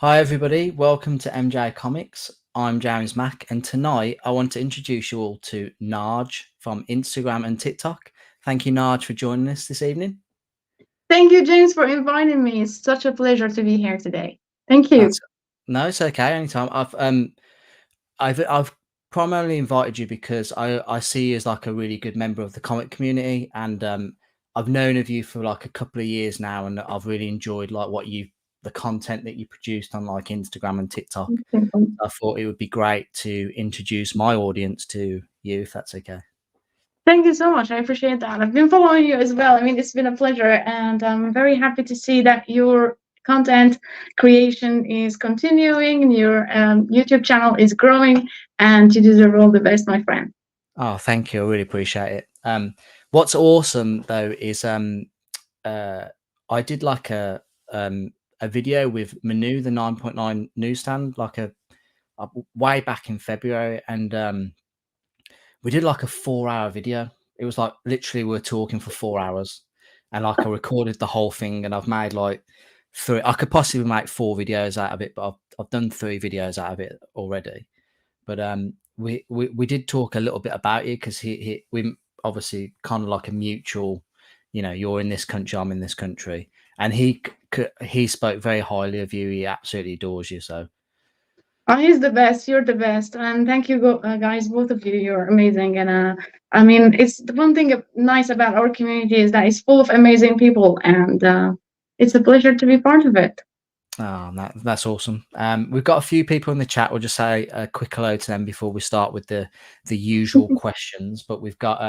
Hi everybody, welcome to MJ Comix. I'm James Mack, and tonight I want to introduce you all to Narge from Instagram and TikTok. Thank you, Narge, for joining us this evening. Thank you, James, for inviting me. It's such a pleasure to be here today. Thank you. That's no, it's okay. Anytime. I've primarily invited you because I see you as like a really good member of the comic community, and I've known of you for like a couple of years now, and I've really enjoyed like the content that you produced on like Instagram and TikTok. I thought it would be great to introduce my audience to you, if that's okay. Thank you so much. I appreciate that. I've been following you as well. I mean, it's been a pleasure, and I'm very happy to see that your content creation is continuing and your YouTube channel is growing, and you deserve all the best, my friend. Oh, thank you. I really appreciate it. What's awesome though is I did like a video with Manu, the 9.9 newsstand, like a way back in February, and we did like a 4-hour video. It was like literally we were talking for 4 hours, and like I recorded the whole thing, and I've made like three. I could possibly make 4 videos out of it, but I've done 3 videos out of it already. But we did talk a little bit about you because we obviously kind of like a mutual, you're in this country, I'm in this country, and he spoke very highly of you. He absolutely adores you. So Oh, he's the best. You're the best, and thank you, guys, both of you. You're amazing, and I mean, it's the one thing nice about our community is that it's full of amazing people, and it's a pleasure to be part of it. that's awesome. We've got a few people in the chat. We'll just say a quick hello to them before we start with the usual questions. But we've got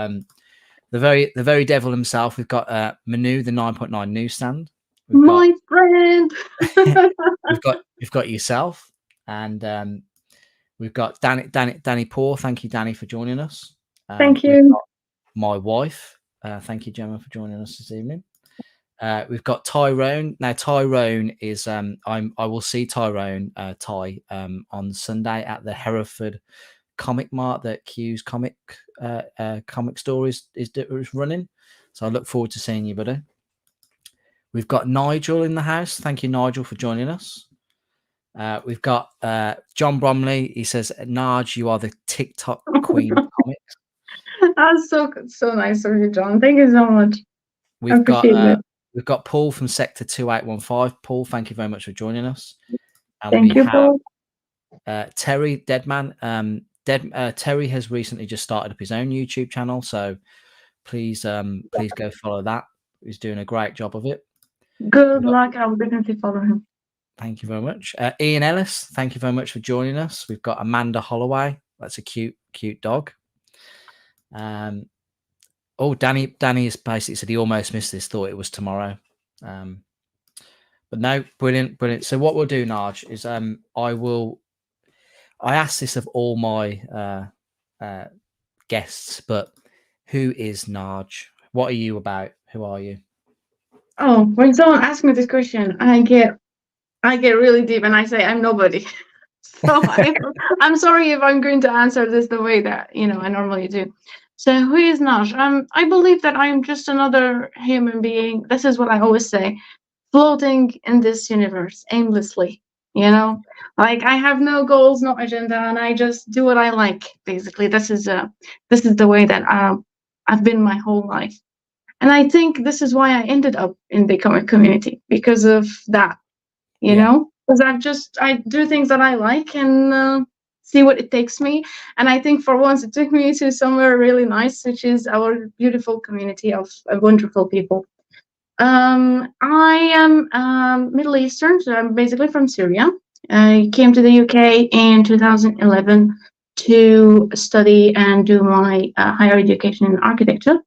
the very devil himself. We've got Manu, the 9.9 newsstand. We've got My friend. we've got yourself, and we've got Danny Poor. Thank you, Danny, for joining us. Thank We've you. got my wife. Thank you, Gemma, for joining us this evening. We've got Tyrone. Now Tyrone is I will see Tyrone Ty on Sunday at the Hereford Comic Mart that Q's comic store is running. So I look forward to seeing you, buddy. We've got Nigel in the house. Thank you, Nigel, for joining us. We've got John Bromley. He says, Narge, you are the TikTok queen of comics. That's so nice of you, John. Thank you so much. I We've appreciate it. got Paul from Sector 2815. Paul, thank you very much for joining us. And Thank we you, have Paul. Terry Deadman. Terry has recently just started up his own YouTube channel, so please go follow that. He's doing a great job of it. Good luck. I will definitely follow him. Thank you very much. Ian Ellis, thank you very much for joining us. We've got Amanda Holloway. That's a cute dog. Oh, Danny has basically said he almost missed this, thought it was tomorrow. But no, brilliant. So what we'll do, Narge, is I ask this of all my guests, but who is Narge? What are you about? Who are you? Oh, when someone asks me this question, I get really deep and I say I'm nobody. So I'm sorry if I'm going to answer this the way that I normally do. So who is Nash? I believe that I'm just another human being. This is what I always say, floating in this universe aimlessly. Like I have no goals, no agenda, and I just do what I like. Basically, this is the way that I've been my whole life, and I think this is why I ended up in the comic community because of that. Because I do things that I like and see what it takes me. And I think for once it took me to somewhere really nice, which is our beautiful community of wonderful people. I am Middle Eastern, so I'm basically from Syria. I came to the UK in 2011 to study and do my higher education in architecture.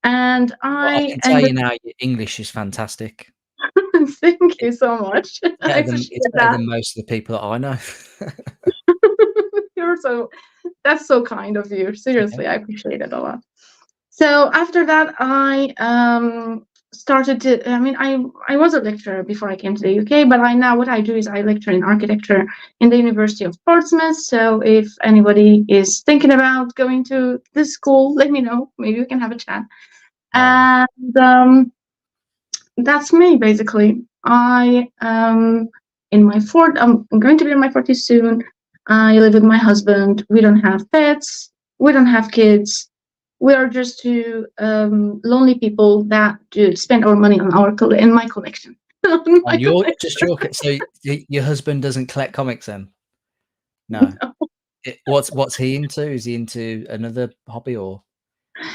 And I I can tell ended. you now, your English is fantastic. Thank you so much. I appreciate It's better that. than most of the people that I know. That's so kind of you. Okay. Seriously, I appreciate it a lot. So after that, I started to. I mean, I was a lecturer before I came to the UK, but now what I do is I lecture in architecture in the University of Portsmouth. So if anybody is thinking about going to this school, let me know. Maybe we can have a chat. And that's me basically. I in my fort. I'm going to be in my 40s soon. I live with my husband. We don't have pets. We don't have kids. We are just two lonely people that do spend our money on in my collection. On your so your husband doesn't collect comics then? No. What's he into? Is he into another hobby or?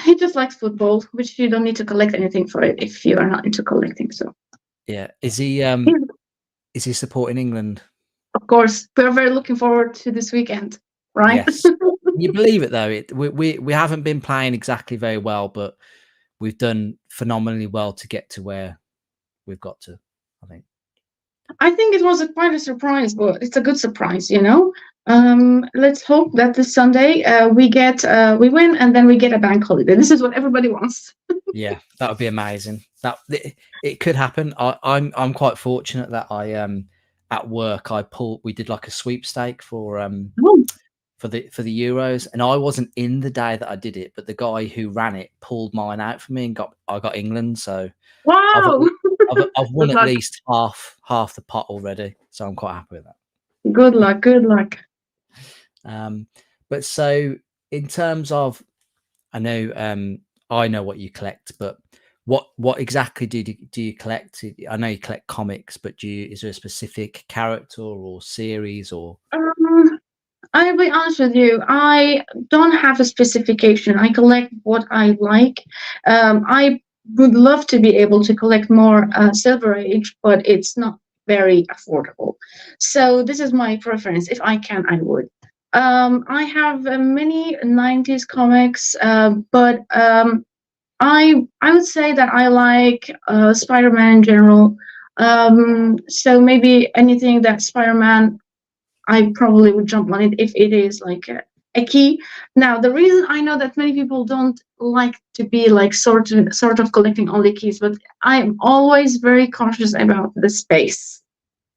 He just likes football, which you don't need to collect anything for it if you are not into collecting. So yeah, is he supporting England? Of course, we're very looking forward to this weekend, right? Yes. Can you believe it though? We haven't been playing exactly very well, but we've done phenomenally well to get to where we've got to, I think. I think it was quite a surprise, but it's a good surprise, you know. Let's hope that this Sunday we win and then we get a bank holiday. This is what everybody wants. Yeah, that would be amazing. It could happen. I'm quite fortunate that I at work we did like a sweepstake for the Euros, and I wasn't in the day that I did it, but the guy who ran it pulled mine out for me and I got England. So wow, I've won at least half the pot already, so I'm quite happy with that. Good luck, good luck. But so in terms of, I know what you collect, but what exactly do you collect? I know you collect comics, but is there a specific character or series or? I'll be honest with you. I don't have a specification. I collect what I like. I would love to be able to collect more Silver Age, but it's not very affordable. So this is my preference. If I can, I would. I have many 90s comics, but I would say that I like Spider-Man in general. So maybe anything that Spider-Man, I probably would jump on it if it is like a key. Now, the reason I know that many people don't like to be like sort of collecting only keys, but I'm always very cautious about the space.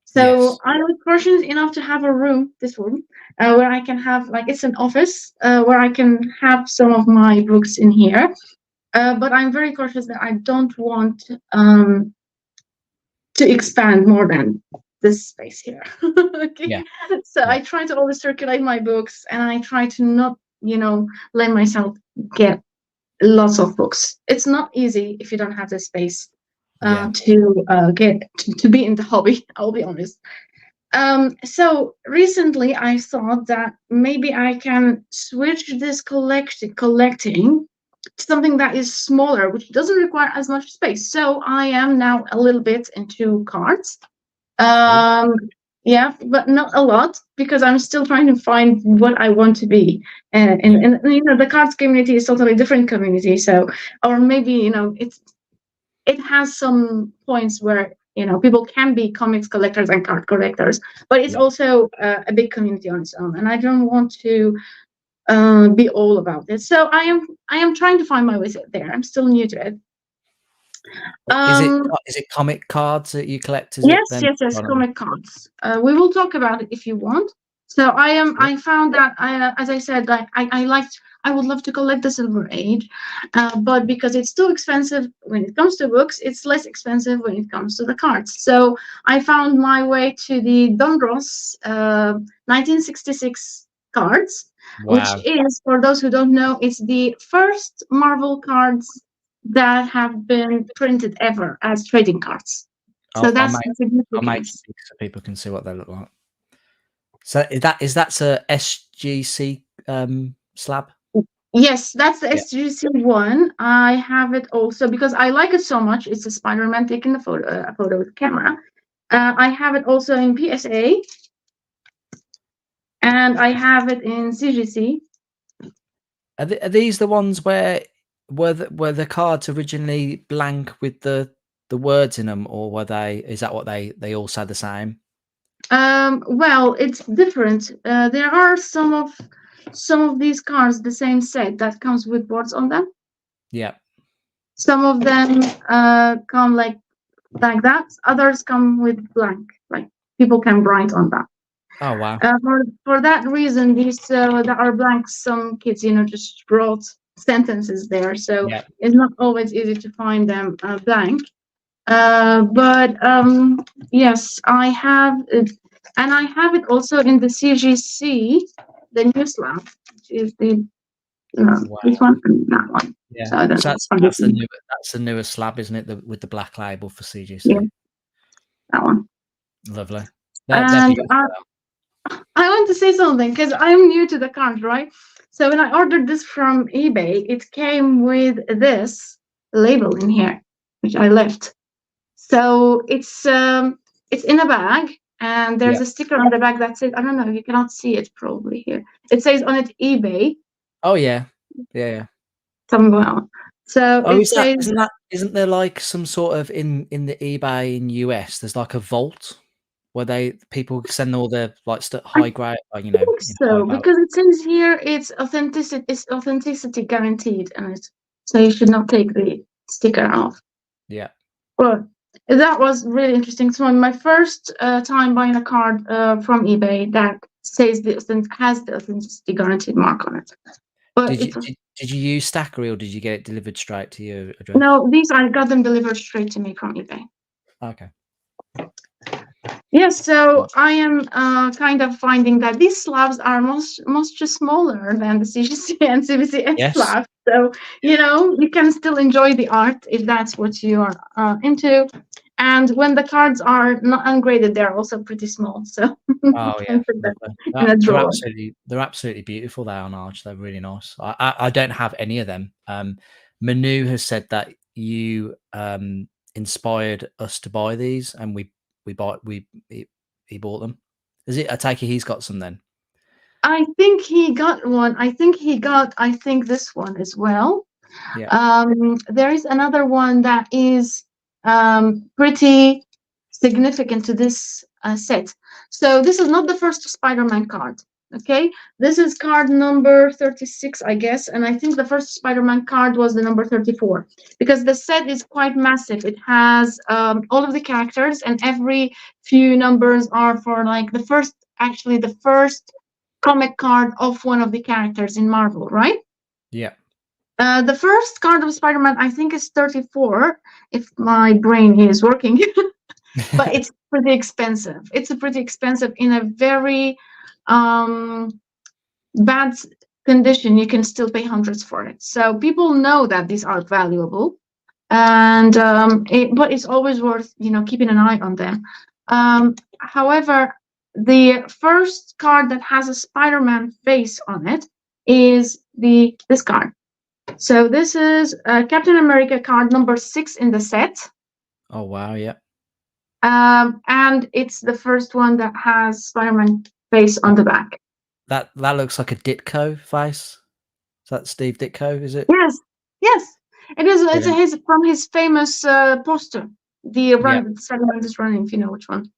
So Yes. I was fortunate enough to have this room, where I can have it's an office where I can have some of my books in here. But I'm very cautious that I don't want to expand more than this space here. Okay. Yeah. So I try to always circulate my books, and I try to not, let myself get lots of books. It's not easy if you don't have the space to be in the hobby. I'll be honest. So recently I thought that maybe I can switch this collecting to something that is smaller, which doesn't require as much space. So I am now a little bit into cards. Yeah, but not a lot, because I'm still trying to find what I want to be. And the cards community is totally different community. So, or maybe, it has some points where, people can be comics collectors and card collectors, but it's also a big community on its own. And I don't want to be all about it. So I am trying to find my way there. I'm still new to it. Is it comic cards that you collect? Yes, comic cards. We will talk about it if you want. So I found that as I said, I would love to collect the Silver Age, but because it's too expensive when it comes to books, it's less expensive when it comes to the cards. So I found my way to the Dondros 1966 cards, which is, for those who don't know, it's the first Marvel cards that have been printed ever as trading cards. So that's I'll make it big so people can see what they look like. So is that a SGC slab? Yes, that's the SGC one. I have it also because I like it so much. It's a Spider-Man taking a photo with the camera. I have it also in PSA, and I have it in CGC. Are these the ones where were the cards originally blank with the words in them, or is that what they all say the same? Well, it's different. There are some of these cards, the same set that comes with words on them. Yeah. Some of them come like that. Others come with blank, like people can write on that. Oh wow. For that reason, these that are blank, some kids, just wrote sentences there. So it's not always easy to find them blank. But yes, I have it, and I have it also in the CGC, the new slab, which is the Wow. this one and that one. Yeah. So I don't So know. that's the newer slab, isn't it? With the black label for Yeah, CGC. that one. Lovely. They're And beautiful. I want to say something because I'm new to the card, right? So when I ordered this from eBay, it came with this label in here, which I left. So it's in a bag, and Yeah. there's a sticker on the back that says, I don't know, you cannot see it probably here. It says on it eBay Oh yeah. Yeah. Yeah. somewhere. So Oh, it says, isn't there like some sort of in the eBay in US? There's like a vault where people send all their like I high grade, think high so value. because it says here it's authenticity guaranteed, and it's so you should not take the sticker off. Yeah. Well, that was really interesting. So my first time buying a card from eBay that says has the authenticity guaranteed mark on it. But Did you it's did you use Stackery or did you get it delivered straight to your address? no, these I got them delivered straight to me from eBay. Okay. Yes, so I am kind of finding that these slabs are much smaller than the CGC and CBCS Yes. slabs. So you can still enjoy the art if that's what you are into. And when the cards are not ungraded, they're also pretty small. So you Oh yeah, can put them lovely. in a They're drawer. absolutely beautiful. They are Narge. They're really nice. I don't have any of them. Manu has said that you inspired us to buy these, and we bought he bought them. Is it? I take it he's got some then. I think he got one. I think this one as well. Yeah. There is another one that is pretty significant to this set. So this is not the first Spider-Man card. Okay, this is card number 36, I guess, and I think the first Spider-Man card was the number 34 because the set is quite massive. It has all of the characters, and every few numbers are for like actually the first comic card of one of the characters in Marvel, right? Yeah. The first card of Spider-Man, I think, is 34, if my brain is working, but it's pretty expensive. It's a pretty expensive in a very bad condition. You can still pay hundreds for it. So people know that these are valuable, and but it's always worth keeping an eye on them. However, the first card that has a Spider-Man face on it is this card. So this is Captain America card number 6 in the set. Oh wow. Yeah. And it's the first one that has Spider-Man face on the back. That looks like a Ditko face. Is that Steve Ditko? Is it? Yes, yes. It is. It's Brilliant. his from his famous poster. The Yeah. run Spider-Man is running. If you know which one.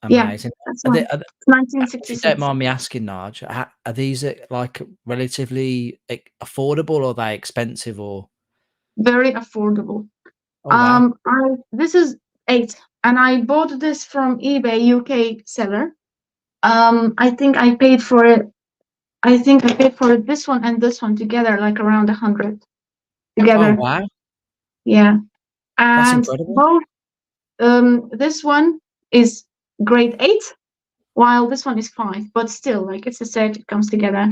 Yeah, Amazing. that's Are one. they, are, if you don't 1966. mind me asking, Narge, are these like relatively affordable, or are they expensive? Or Very affordable. oh wow, This is 8, and I bought this from eBay UK seller. I think I paid for it. I think I paid for this one and this one together, like around 100 oh together. wow, Yeah, that's and incredible. both. This one is grade 8, while this one is 5. But still, like it's a set, it comes together.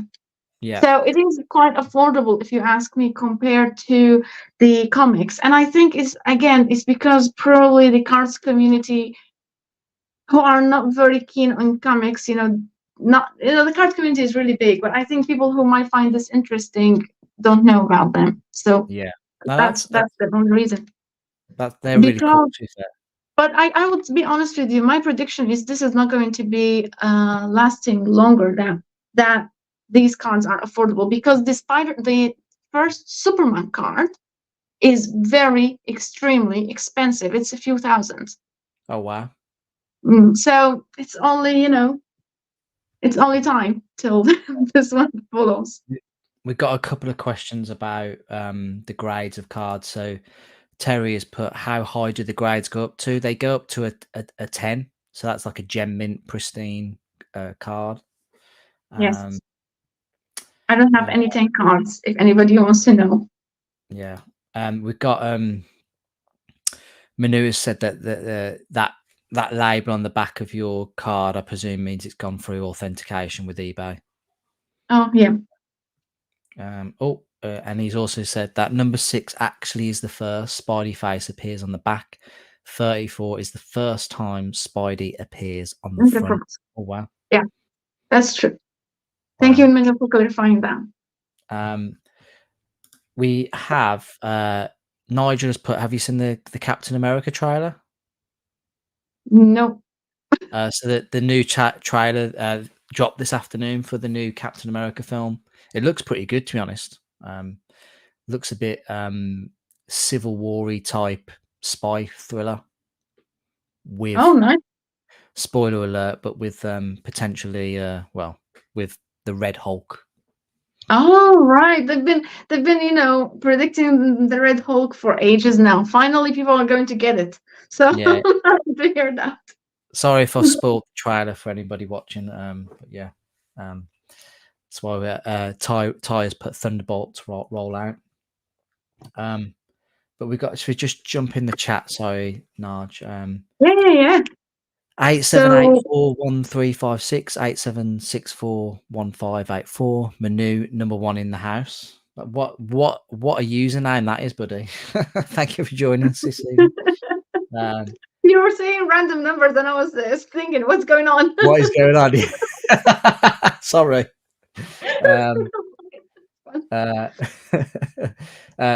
Yeah, So it is quite affordable, if you ask me, compared to the comics. And I think it's because probably the cards community who are not very keen on comics, not the card community is really big, but I think people who might find this interesting don't know about them. So yeah. No, that's the only reason. they're really cool Because, to be fair. but I would be honest with you, my prediction is this is not going to be lasting longer than that. These cards are affordable because the first Superman card is very extremely expensive. It's a few thousand. Oh wow. So it's only it's only time till this one follows. We've got a couple of questions about the grades of cards. So Terry has put, how high do the grades go up to? They go up to a 10. So that's like a gem mint pristine card. Yes, I don't have any 10 cards. If anybody wants to know. Yeah. We've got Manu has said that that label on the back of your card, I presume, means it's gone through authentication with eBay. Oh yeah. And he's also said that number 6 actually is the first Spidey face appears on the back. 34 is the first time Spidey appears on the In the front. front. Oh wow! Yeah, that's true. Thank you, Wow. Emmanuel, for clarifying that. We have Nigel has put. Have you seen the Captain America trailer? No. So the new trailer dropped this afternoon for the new Captain America film. It looks pretty good, to be honest. Looks a bit Civil War-y type spy thriller Oh, with, nice. spoiler alert, but with potentially with the Red Hulk. Oh, right. They've been predicting the Red Hulk for ages now. Finally, people are going to get it. So Yeah. I'm happy to hear that. Sorry if I spoiled the trailer for anybody watching. But yeah, that's why Ty has put Thunderbolts roll out. But should we just jump in the chat? Sorry, Narge. Yeah. 87841356 87641584. Manu number 1 in the house. What a username that is, buddy. Thank you for joining us this evening. You were saying random numbers, and I was thinking, what's going on? What is going on? Sorry.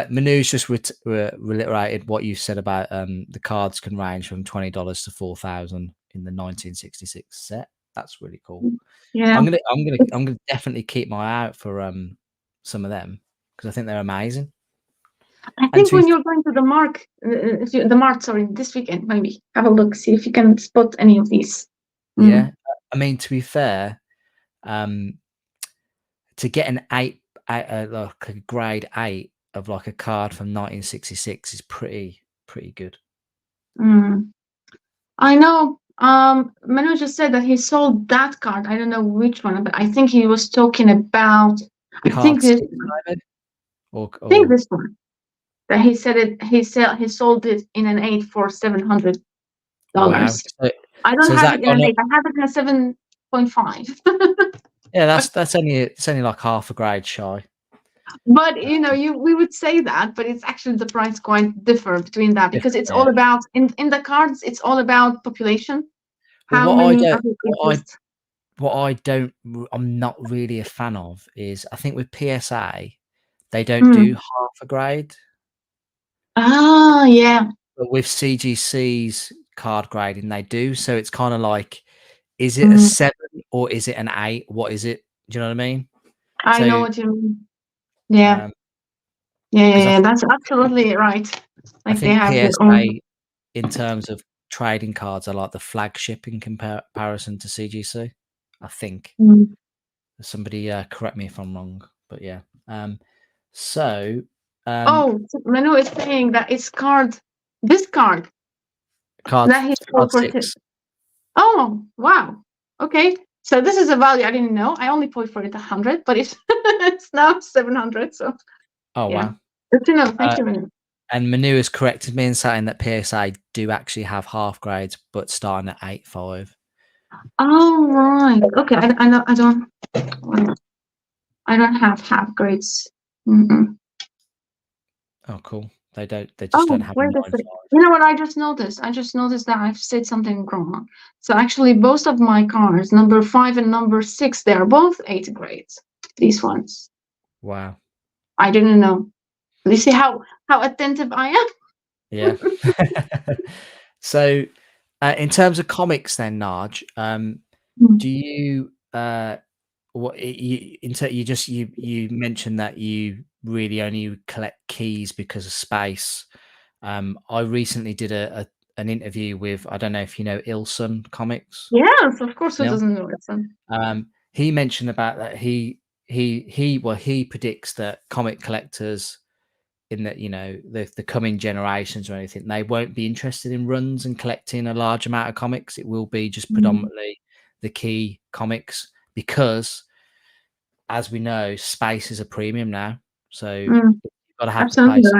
Manu's just reiterated what you said about the cards can range from $20 to $4,000 in the 1966 set. That's really cool. Yeah, I'm gonna definitely keep my eye out for some of them because I think they're amazing. I think when you're going to the mark, this weekend, maybe have a look, see if you can spot any of these. Yeah, I mean, to be fair, to get an like a grade 8 of like a card from 1966 is pretty good. I know. Manu just said that he sold that card. I don't know which one, but I think he was talking about. I think this one. That he said it. He sold it in an 8 for $700. Wow. So, I don't have it in an 8. I have it in a 7.5. Yeah, it's only like half a grade shy. But we would say that, but it's actually the price quite differ between that because it's all about in the cards. It's all about population. Well, How many? I'm not really a fan of is I think with PSA they don't do half a grade. Ah, yeah. But with CGC's card grading, they do. So it's kind of like, is it a 7 or is it an 8? What is it? Do you know what I mean? I know what you mean. Yeah. Yeah. That's absolutely right. Like they have their own. In terms of trading cards, are like the flagship in comparison to CGC. I think. Somebody correct me if I'm wrong, but yeah. Manu is saying that it's this card that he sold for 6. Oh, wow. Okay. So this is a value I didn't know. I only paid for it 100, but it's now 700. So wow. Good to know. Thank you, Manu. And Manu has corrected me in saying that PSA do actually have half grades, but starting at 8.5. Oh right. Okay. I don't have half grades. Oh, cool. They just don't have 9.5. You know what I just noticed? I just noticed that I've said something wrong. So actually, both of my cards, number 5 and number 6, they are both 8 grades. These ones. Wow. I didn't know. You see how attentive I am? Yeah. So, in terms of comics, then, Narge, do you you mentioned that you really only collect keys because of space. I recently did an interview with, I don't know if you know Ilson Comics. Yes, of course. Who doesn't know Ilson? He mentioned about that he predicts that comic collectors in the coming generations or anything, they won't be interested in runs and collecting a large amount of comics. It will be just predominantly the key comics because, as we know, space is a premium now. So you've got to have the place.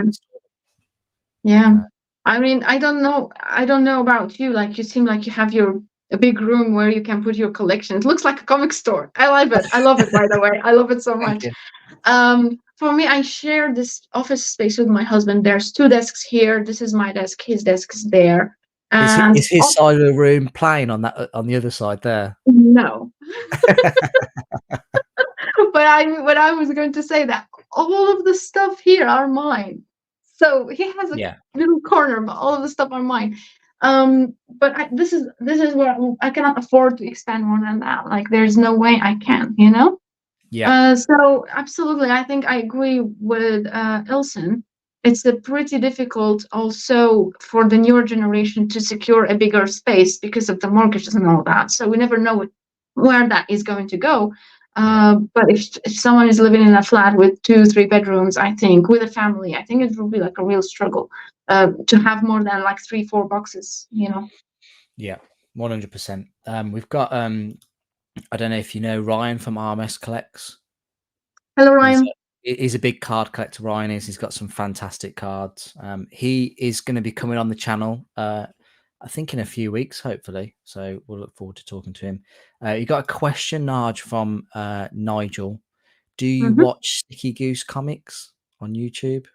Yeah. I mean, I don't know. I don't know about you. Like, you seem like you have a big room where you can put your collection. It looks like a comic store. I love it. I love it. By the way, I love it so Thank much. you. For me, I share this office space with my husband. There's two desks here. This is my desk. His desk is there. And Is his side of the room playing on that on the other side there? no, but I was going to say that all of the stuff here are mine. So he has a Yeah, little corner, but all of the stuff are mine. But this is where I cannot afford to expand more than that. Like, there's no way I can, you know. yeah, So absolutely, I think I agree with Ilsen. It's a pretty difficult also for the newer generation to secure a bigger space because of the mortgages and all that. So we never know where that is going to go. yeah, But if someone is living in a flat with 2, 3 bedrooms, I think with a family, I think it will be like a real struggle to have more than like 3, 4 boxes. You know. yeah. 100%. We've got I don't know if you know Ryan from RMS Collects. Hello, He's Ryan. he's a big card collector. Ryan is. He's got some fantastic cards. He is going to be coming on the channel. I think in a few weeks, hopefully. So we'll look forward to talking to him. You got a question, Narge, from Nigel. Do you Mhm. watch Sticky Goose comics on YouTube?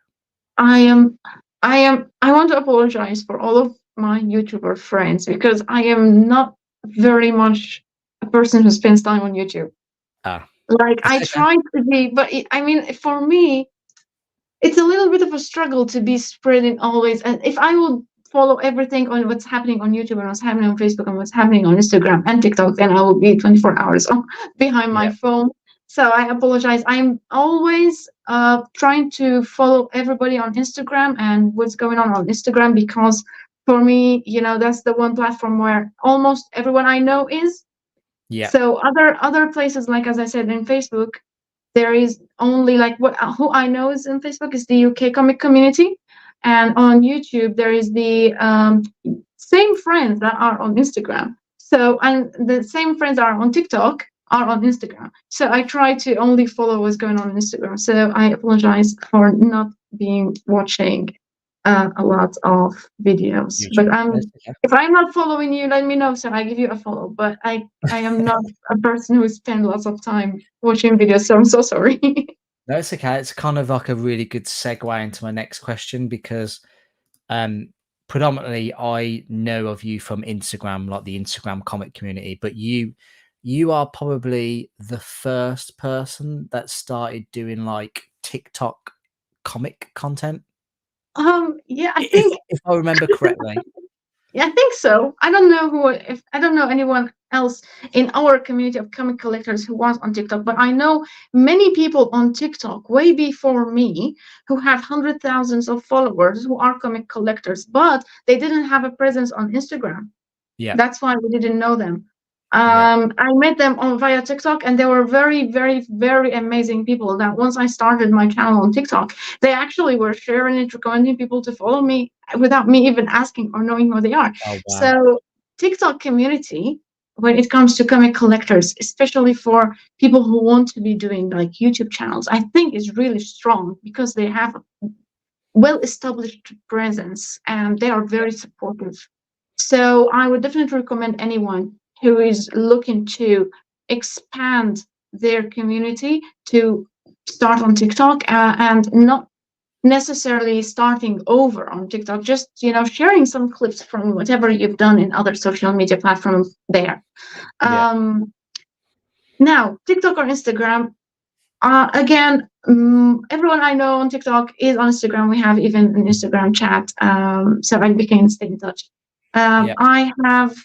I am, I want to apologize for all of my YouTuber friends because I am not very much a person who spends time on YouTube. Ah, Like, it's I okay. try to be, but I mean, for me, it's a little bit of a struggle to be spreading always. And if I will follow everything on what's happening on YouTube and what's happening on Facebook and what's happening on Instagram and TikTok, then I will be 24 hours behind my Yeah, phone. So I apologize. I'm always trying to follow everybody on Instagram and what's going on Instagram, because for me, that's the one platform where almost everyone I know is. yeah, So other places, like as I said, in Facebook, there is only like who I know is in Facebook is the UK comic community, and on YouTube there is the same friends that are on Instagram. So, and the same friends are on TikTok are on Instagram. So I try to only follow what's going on Instagram. So I apologize for not being watching a lot of videos. But YouTube. That's okay. if I'm not following you, let me know so I give you a follow. But I am not a person who spends lots of time watching videos, so I'm so sorry. No, it's okay. It's kind of like a really good segue into my next question because um predominantly I know of you from Instagram, like the Instagram comic community, but you are probably the first person that started doing like TikTok comic content. Yeah, I If think if I remember correctly. Yeah, I think so. I don't know if I don't know anyone else in our community of comic collectors who was on TikTok, but I know many people on TikTok way before me who have hundred thousands of followers who are comic collectors, but they didn't have a presence on Instagram. Yeah, That's why we didn't know them. yeah. I met them on via TikTok, and they were very, very, very amazing people. That once I started my channel on TikTok, they actually were sharing it, recommending people to follow me without me even asking or knowing who they are. Oh wow. So TikTok community, when it comes to comic collectors, especially for people who want to be doing like YouTube channels, I think is really strong because they have a well-established presence and they are very supportive. So I would definitely recommend anyone who is looking to expand their community to start on TikTok, and not necessarily starting over on TikTok, just sharing some clips from whatever you've done in other social media platforms there. Yeah, Um, Now, TikTok or Instagram, again, everyone I know on TikTok is on Instagram. We have even an Instagram chat, so we can stay in touch. yeah. I have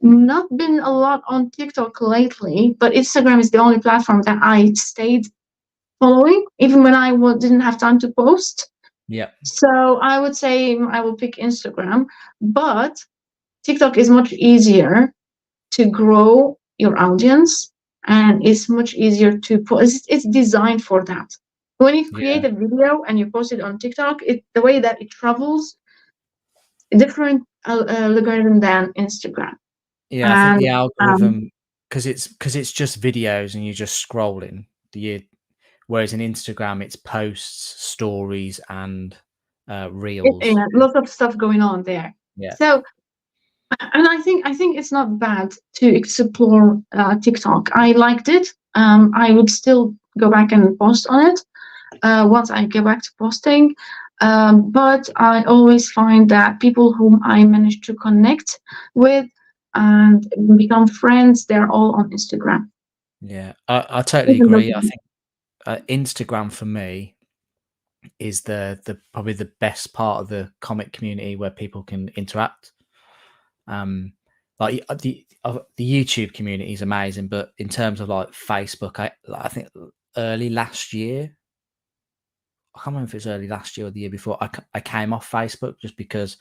not been a lot on TikTok lately, but Instagram is the only platform that I stayed following, even when I didn't have time to post. Yeah, So I would say I will pick Instagram, but TikTok is much easier to grow your audience, and it's much easier to post. It's designed for that. When you yeah, create a video and you post it on TikTok, the way that it travels different algorithm than Instagram. yeah. I think And the algorithm, because it's just videos and you're just scrolling. Whereas in Instagram, it's posts, stories, and reels. Yeah, lots of stuff going on there. Yeah, So, and I think it's not bad to explore TikTok. I liked it. I would still go back and post on it once I get back to posting. But I always find that people whom I manage to connect with and become friends, they're all on Instagram. yeah, I totally Even though, agree. I think Instagram for me is the probably the best part of the comic community where people can interact. Like the YouTube community is amazing, but in terms of like Facebook, I think early last year, I can't remember if it was early last year or the year before, I came off Facebook just because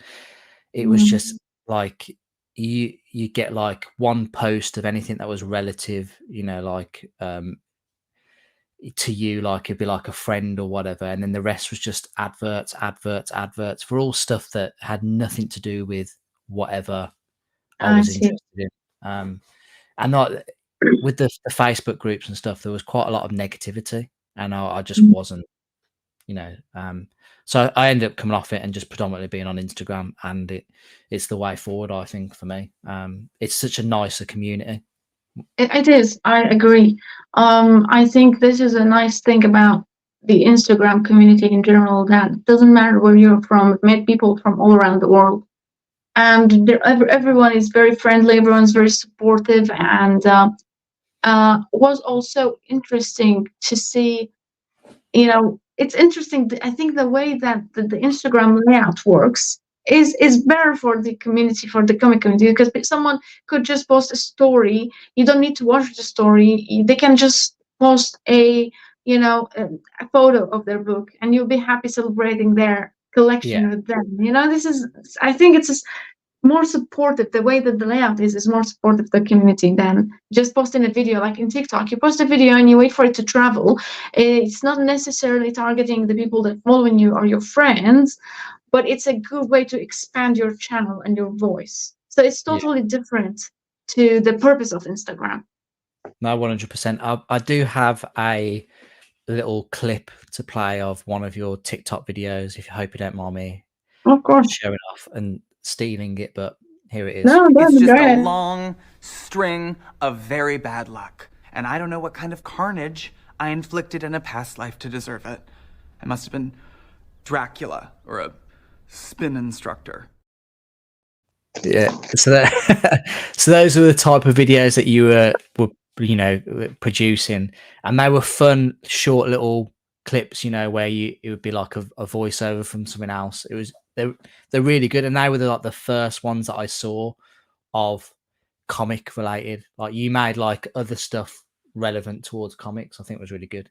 it was mm, just like you get like one post of anything that was relative, like to you, like it'd be like a friend or whatever, and then the rest was just adverts, adverts, adverts for all stuff that had nothing to do with whatever I I was see. interested in. And not with the Facebook groups and stuff, there was quite a lot of negativity, and I just wasn't, you know. So I ended up coming off it and just predominantly being on Instagram, and it's the way forward, I think, for me. It's such a nicer community. It is. I agree. I think this is a nice thing about the Instagram community in general that it doesn't matter where you're from. I've met people from all around the world, and everyone is very friendly. Everyone's very supportive, and was also interesting to see. It's interesting. I think the way that the Instagram layout works is better for the community, for the comic community, because someone could just post a story. You don't need to watch the story. They can just post a photo of their book, and you'll be happy celebrating their Yeah, collection with them. This is. I think it's more supportive. The way that the layout is more supportive of the community than just posting a video. Like in TikTok, you post a video and you wait for it to travel. It's not necessarily targeting the people that following you or your friends, but it's a good way to expand your channel and your voice. So it's yeah. totally different to the purpose of Instagram. No, 100%. I do have a little clip to play of one of your TikTok videos, if you hope you don't mind me Of course. showing off and stealing it, but here it is. No, It's go just a ahead. long string of very bad luck. And I don't know what kind of carnage I inflicted in a past life to deserve it. I must have been Dracula or a spin instructor. Yeah. So so those are the type of videos that you were producing, and they were fun, short little clips. Where it would be like a voiceover from something else. They're really good, and they were like the first ones that I saw of comic related. Like you made like other stuff relevant towards comics. I think was really good.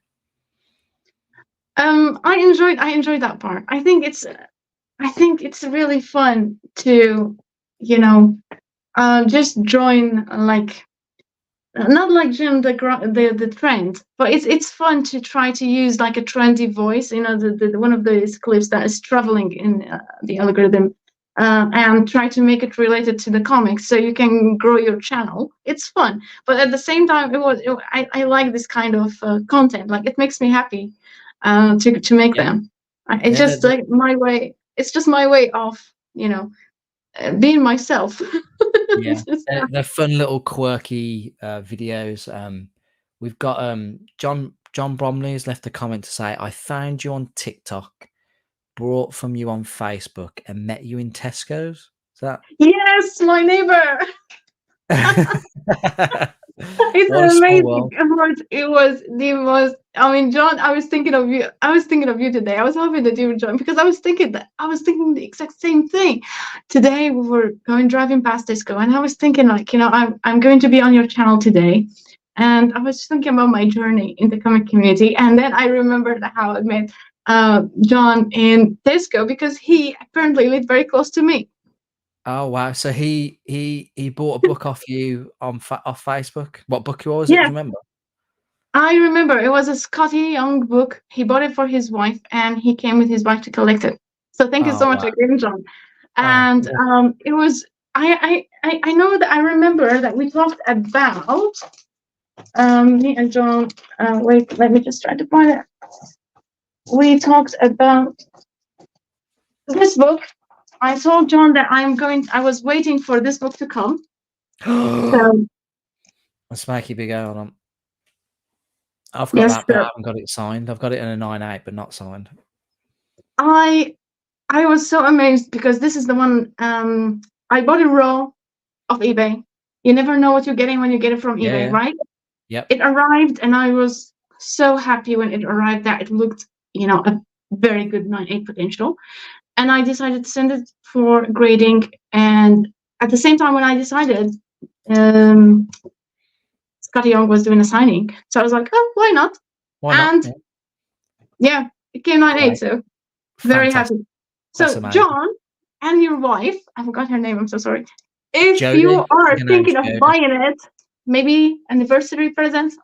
I enjoyed that part. I think it's really fun to, you know, just join, like, not like Jim the trend, but it's fun to try to use like a trendy voice. The one of those clips that is traveling in the algorithm, and try to make it related to the comics, so you can grow your channel. It's fun, but at the same time, I like this kind of content. Like, it makes me happy to make Yeah, them. It's yeah, just like my way. It's just my way of being myself. yeah. They're fun little quirky videos. We've got John Bromley has left a comment to say, "I found you on TikTok, brought from you on Facebook, and met you in Tesco's." Is that Yes, my neighbor. It's what a small amazing. world? It was the most. I mean, John, I was thinking of you. I was thinking of you today. I was hoping that you would join, because I was thinking the exact same thing. Today we were driving past Disco, and I was thinking, like, I'm going to be on your channel today, and I was just thinking about my journey in the comic community, and then I remembered how I met John in Disco, because he apparently lived very close to me. Oh wow! So he bought a book off you on off Facebook. What book was it? Do Yeah, you remember? I remember it was a Scotty Young book. He bought it for his wife, and he came with his wife to collect it. So thank you Oh so much wow! again, John. Oh, And yeah. it was I know that I remember that we talked about me and John. Wait, let me just try to find it. We talked about This book, I told John that I was waiting for this book to come. So Let's make it bigger. Hold on. I've got yes, that, but I haven't got it signed. I've got it in a 9.8, but not signed. I was so amazed because this is the one I bought it raw off eBay. You never know what you're getting when you get it from eBay, Yeah. right? Yep. It arrived, and I was so happy when it arrived that it looked, a very good 9.8 potential. And I decided to send it for grading. And at the same time, when I decided, Scotty Young was doing a signing, so I was like, oh, why not? Why not? And yeah, it came 9.8. Great. So very Fantastic. happy. That's So amazing. John and your wife, I forgot her name. I'm so sorry. If Jodie, you are her name's thinking of Jodie. buying it, maybe anniversary presents.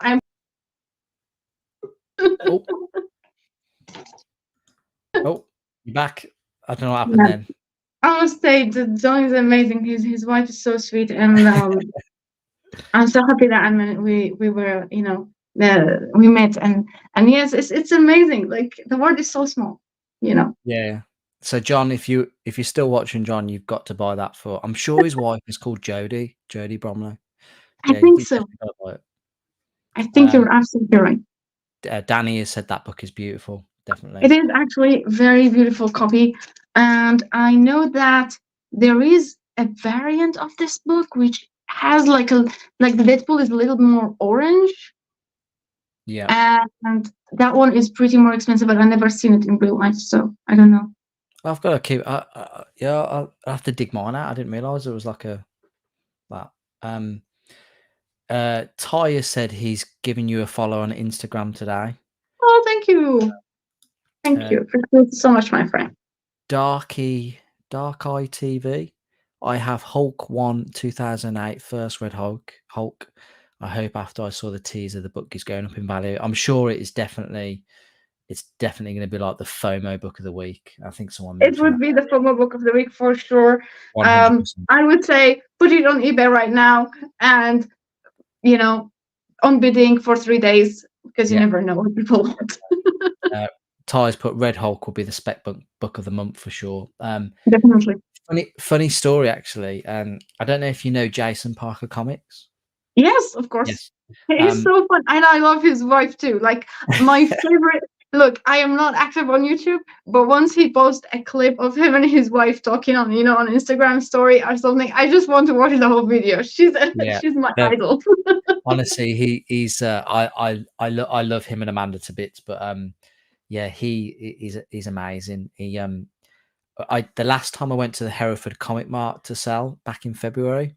Oh, oh, you're back. I don't know what happened then. I must say that John is amazing. His wife is so sweet, and I'm so happy that we were we met, and yes, it's amazing. Like, the world is so small, Yeah. So John, if you're still watching, John, you've got to buy that for. I'm sure his wife is called Jodie Bromley. I Yeah, think you so. definitely got to buy it. I think you're absolutely right. Danny has said that book is beautiful. Definitely. It is actually very beautiful copy, and I know that there is a variant of this book which has like the Deadpool is a little more orange. Yeah. And that one is pretty more expensive, but I've never seen it in real life, so I don't know. I've got to keep. I'll have to dig mine out. I didn't realize there was like that. Ty has said he's giving you a follow on Instagram today. Oh, thank you. Thank you. Thank you so much, my friend. Dark Eye TV. I have Hulk 1 2008 first read Hulk. I hope after I saw the teaser the book is going up in value. I'm sure it's definitely going to be like the FOMO book of the week. I think someone mentioned it would be the FOMO book of the week for sure. 100%. I would say put it on eBay right now, and on bidding for 3 days, because you never know what people want. Ty's put Red Hulk will be the spec book of the month for sure. Definitely. Funny story actually. I don't know if you know Jason Parker Comics. Yes, of course. Yes. He's so fun, and I love his wife too. Like, my favorite. Look, I am not active on YouTube, but once he posts a clip of him and his wife talking on Instagram story or something, I just want to watch the whole video. She's my idol. Honestly, he's I love him and Amanda to bits, but he's amazing. The last time I went to the Hereford Comic Mart to sell back in February,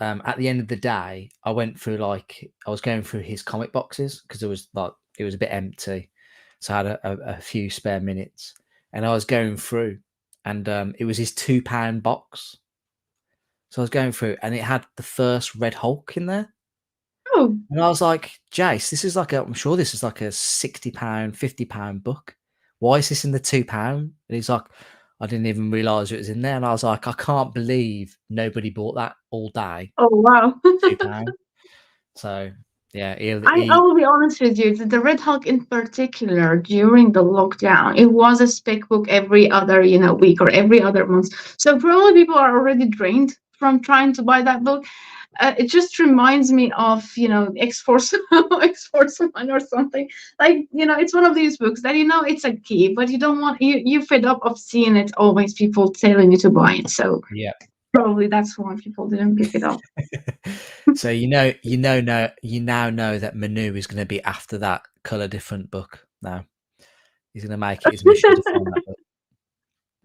at the end of the day, I went through I was going through his comic boxes because it was a bit empty, so I had a few spare minutes, and I was going through, and it was his £2 box. So I was going through, and it had the first Red Hulk in there. Oh. And I was like, Jace, this is I'm sure this is like a £60, £50 book. Why is this in the £2? And he's like, I didn't even realise it was in there. And I was like, I can't believe nobody bought that all day. Oh, wow. £2. So, yeah. I will be honest with you. The Red Hulk in particular, during the lockdown, it was a spec book every other week or every other month. So probably people are already drained from trying to buy that book. It just reminds me of X-Force X-Force 1 or something. Like, it's one of these books that it's a key, but you don't want you fed up of seeing it always people telling you to buy it. So yeah, probably that's why people didn't pick it up. So you now know that Manu is going to be after that color different book. Now he's going to make it his mission to find that book.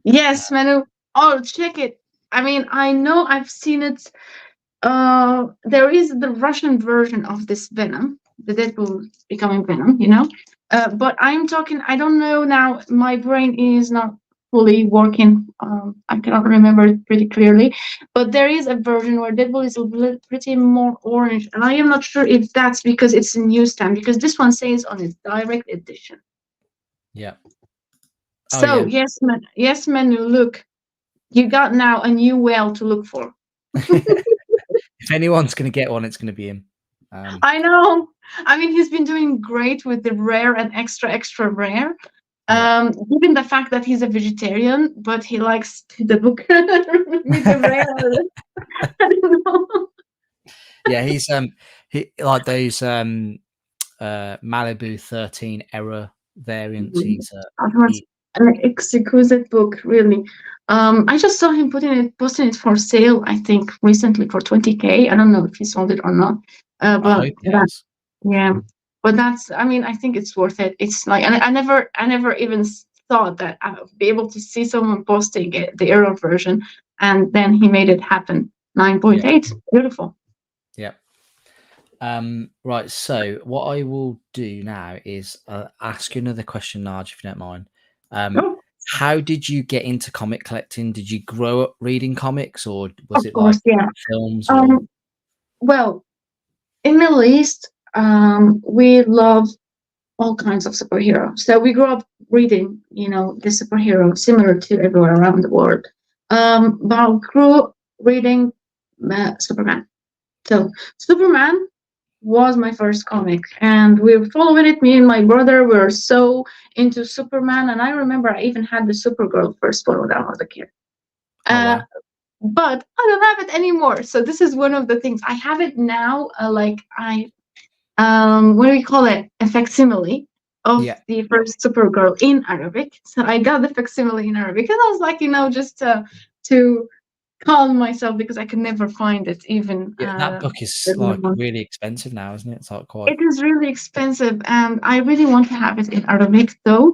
Yes, Manu. Oh, check it. I mean, I know I've seen it. There is the Russian version of this Venom, the Deadpool becoming Venom, but I'm talking, I don't know now, my brain is not fully working. I cannot remember it pretty clearly, but there is a version where Deadpool is pretty more orange, and I am not sure if that's because it's a newsstand, because this one says on its direct edition. Yeah. So yes, Manu, look, you got now a new whale to look for. If anyone's going to get one, it's going to be him. I know. I mean, he's been doing great with the rare and extra rare. Yeah. Given the fact that he's a vegetarian, but he likes the book medium rare. I don't know. Yeah, he's he like those Malibu 13 error variants. He's That was he an exquisite book, really. I just saw him posting it for sale, I think, recently for 20K. I don't know if he sold it or not. I But hope he that, has. yeah. But that's, I mean, I think it's worth it. It's like, and I never even thought that I would be able to see someone posting it, the error version, and then he made it happen. Yeah. 9.8, beautiful. Yeah. Right. So what I will do now is ask you another question, Narge, if you don't mind. Oh, How did you get into comic collecting? Did you grow up reading comics, or was of it like course, yeah. films or? Well, in Middle East, we love all kinds of superheroes. So we grew up reading, the superhero similar to everywhere around the world. But I grew up reading Superman. So Superman was my first comic, and we were following it. Me and my brother were so into Superman, and I remember I even had the Supergirl first one when I was a kid. Oh Uh, wow. but I don't have it anymore. So this is one of the things I have it now. Like what do we call it? A facsimile of Yeah. the first Supergirl in Arabic. So I got the facsimile in Arabic, and I was like, just to calm myself because I could never find it. Even Yeah. That book is like really expensive now, isn't it? It's like quite. it is really expensive, and I really want to have it in Arabic though,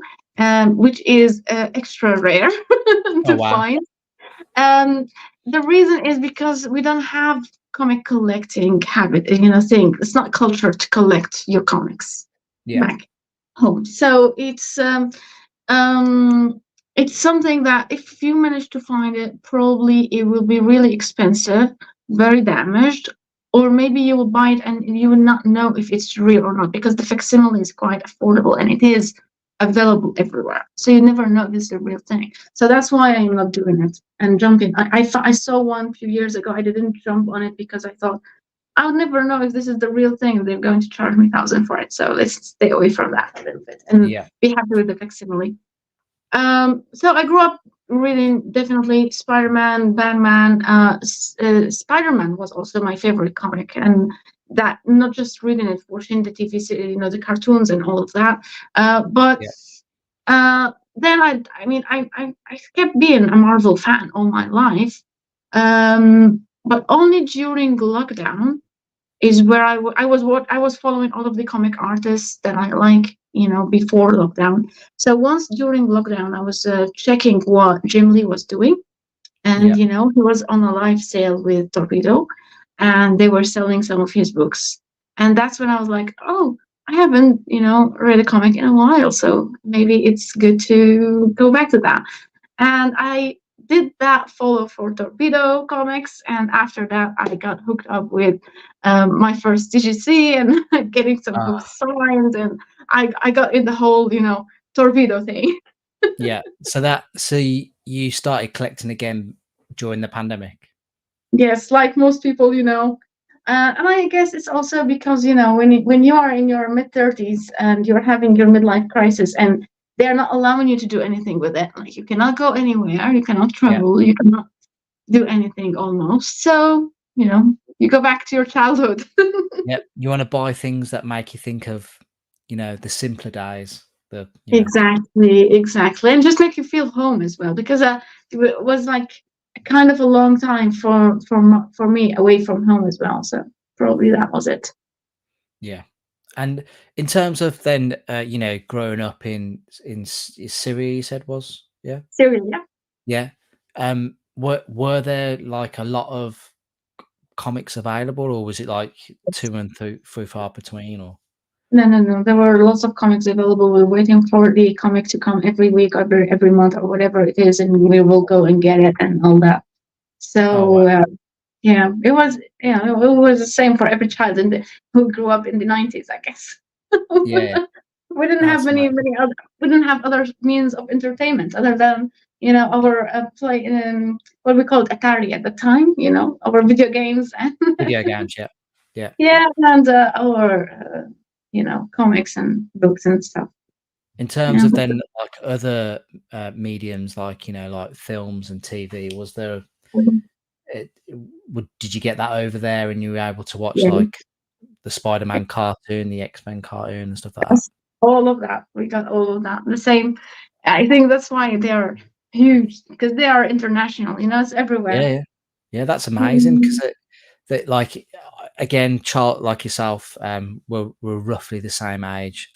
which is extra rare Oh to wow. find. Um, the reason is because we don't have comic collecting habit, thing. It's not culture to collect your comics Yeah. back home. So um, it's something that if you manage to find it, probably it will be really expensive, very damaged, or maybe you will buy it and you will not know if it's real or not because the facsimile is quite affordable and it is available everywhere. So you never know if it's the real thing. So that's why I'm not doing it and jumping. I saw one a few years ago. I didn't jump on it because I thought I'll never know if this is the real thing. They're going to charge me 1,000 for it. So let's stay away from that a little bit and Yeah. be happy with the facsimile. So I grew up reading definitely Spider-Man, Batman. Spider-Man was also my favorite comic, and that not just reading it, watching the TV, the cartoons and all of that. But Yeah. then I kept being a Marvel fan all my life, but only during lockdown is where I was following all of the comic artists that I like, before lockdown. So once during lockdown, I was checking what Jim Lee was doing, and Yeah. he was on a live sale with Torpedo, and they were selling some of his books, and that's when I was like, oh, I haven't, read a comic in a while, so maybe it's good to go back to that. And I did that follow for Torpedo Comics, and after that, I got hooked up with my first DGC and getting some Ah, books signed, and I got in the whole, Torpedo thing. yeah. So you started collecting again during the pandemic. Yes, like most people, and I guess it's also because when you are in your mid-30s and you're having your midlife crisis, and they're not allowing you to do anything with it. Like you cannot go anywhere, you cannot Yeah. travel, you cannot do anything almost. So, you go back to your childhood. Yeah. You want to buy things that make you think of, the simpler days. Exactly. And just make you feel home as well, because it was like kind of a long time for me away from home as well. So probably that was it. Yeah. And in terms of then, growing up in Syria, you said was, yeah, Syria, yeah. yeah. Were there like a lot of comics available, or was it like two and through far between, or? No. There were lots of comics available. We're waiting for the comic to come every week, or every month, or whatever it is, and we will go and get it and all that. Oh wow. So yeah, it was the same for every child who grew up in the 90s, I guess. Yeah, We didn't have that's many amazing. other we didn't have other means of entertainment other than our play what we called Atari at the time, our video games and Video games, yeah, yeah, yeah, and our comics and books and stuff. In terms Yeah. of then like other mediums, like like films and TV, was there? Did you get that over there, and you were able to watch Yeah. like the Spider-Man cartoon, the X-Men cartoon, and stuff like that? Yes, all of that. We got all of that. The same. I think that's why they are huge because they are international. It's everywhere. Yeah, yeah, that's amazing Mhm. because that like again, child like yourself, we're roughly the same age.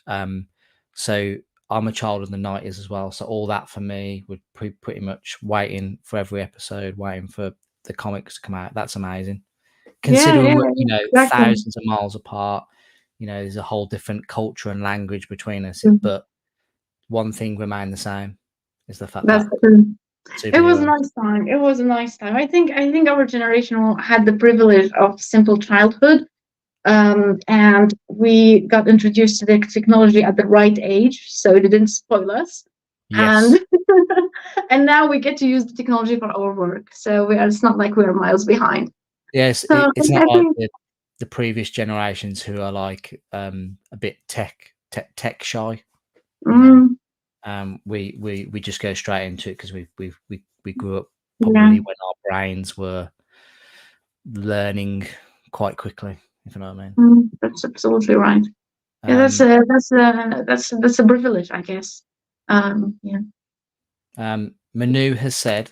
So I'm a child of the 90s as well. So all that for me would pretty much waiting for every episode, waiting for the comics to come out. That's amazing. Yeah, Considering yeah, we're, exactly. thousands of miles apart, there's a whole different culture and language between us. Mhm. But one thing remained the same is the fact That's that true. It was a superheroes. nice time. It was a nice time. I think our generation had the privilege of simple childhood, and we got introduced to the technology at the right age, so it didn't spoil us. Yes. And and now we get to use the technology for our work, so it's not like we're miles behind. Yes, So it's not I like think, the previous generations who are like a bit tech shy, you know. mm, We just go straight into it because we grew up yeah, probably when our brains were learning quite quickly, if you know what I mean. that's absolutely right. Yeah, Um, that's a privilege, I guess. Yeah. Manu has said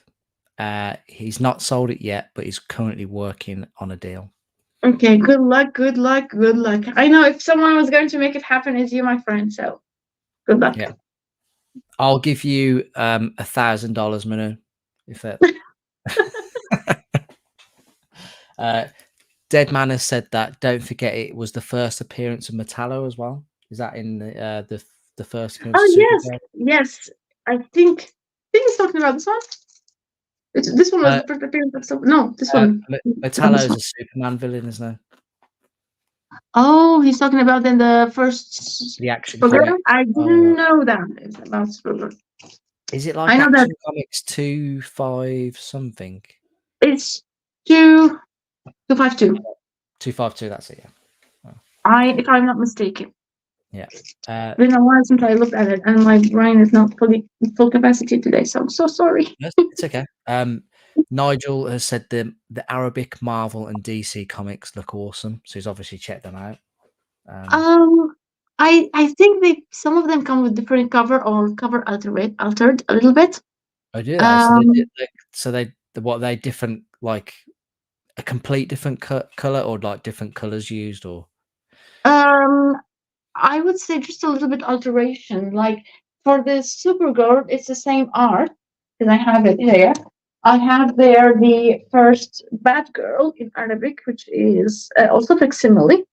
he's not sold it yet, but he's currently working on a deal. Okay. Good luck. Good luck. Good luck. I know if someone was going to make it happen, it's you, my friend. So good luck. Yeah, I'll give you $1,000, Manu, if that. Dead Man has said that. Don't forget, it was the first appearance of Metallo as well. Is that in the first appearance Oh of yes, Supergirl? yes. I think he's talking about this one. This one was Uh, the first appearance of no, this one. Not this Metallo's one. a Superman villain, isn't it? Oh, he's talking about in the first The Action Supergirl. Comics. I didn't know that it's about Supergirl. Is it I like know that Action Comics 2.5 something? it's 252. 252. That's it. Yeah. If I'm not mistaken. Yeah. It's been a while since I looked at it, and my brain is not fully full capacity today, so I'm so sorry. It's okay. Nigel has said the Arabic Marvel and DC comics look awesome, so he's obviously checked them out. Um, I think some of them come with different cover or cover altered a little bit. Oh, do they? Um, What are they different, like a complete different color, or like different colors used, or um, I would say just a little bit alteration. Like for the Supergirl, it's the same art because I have it here. I have there the first Batgirl in Arabic, which is also facsimile.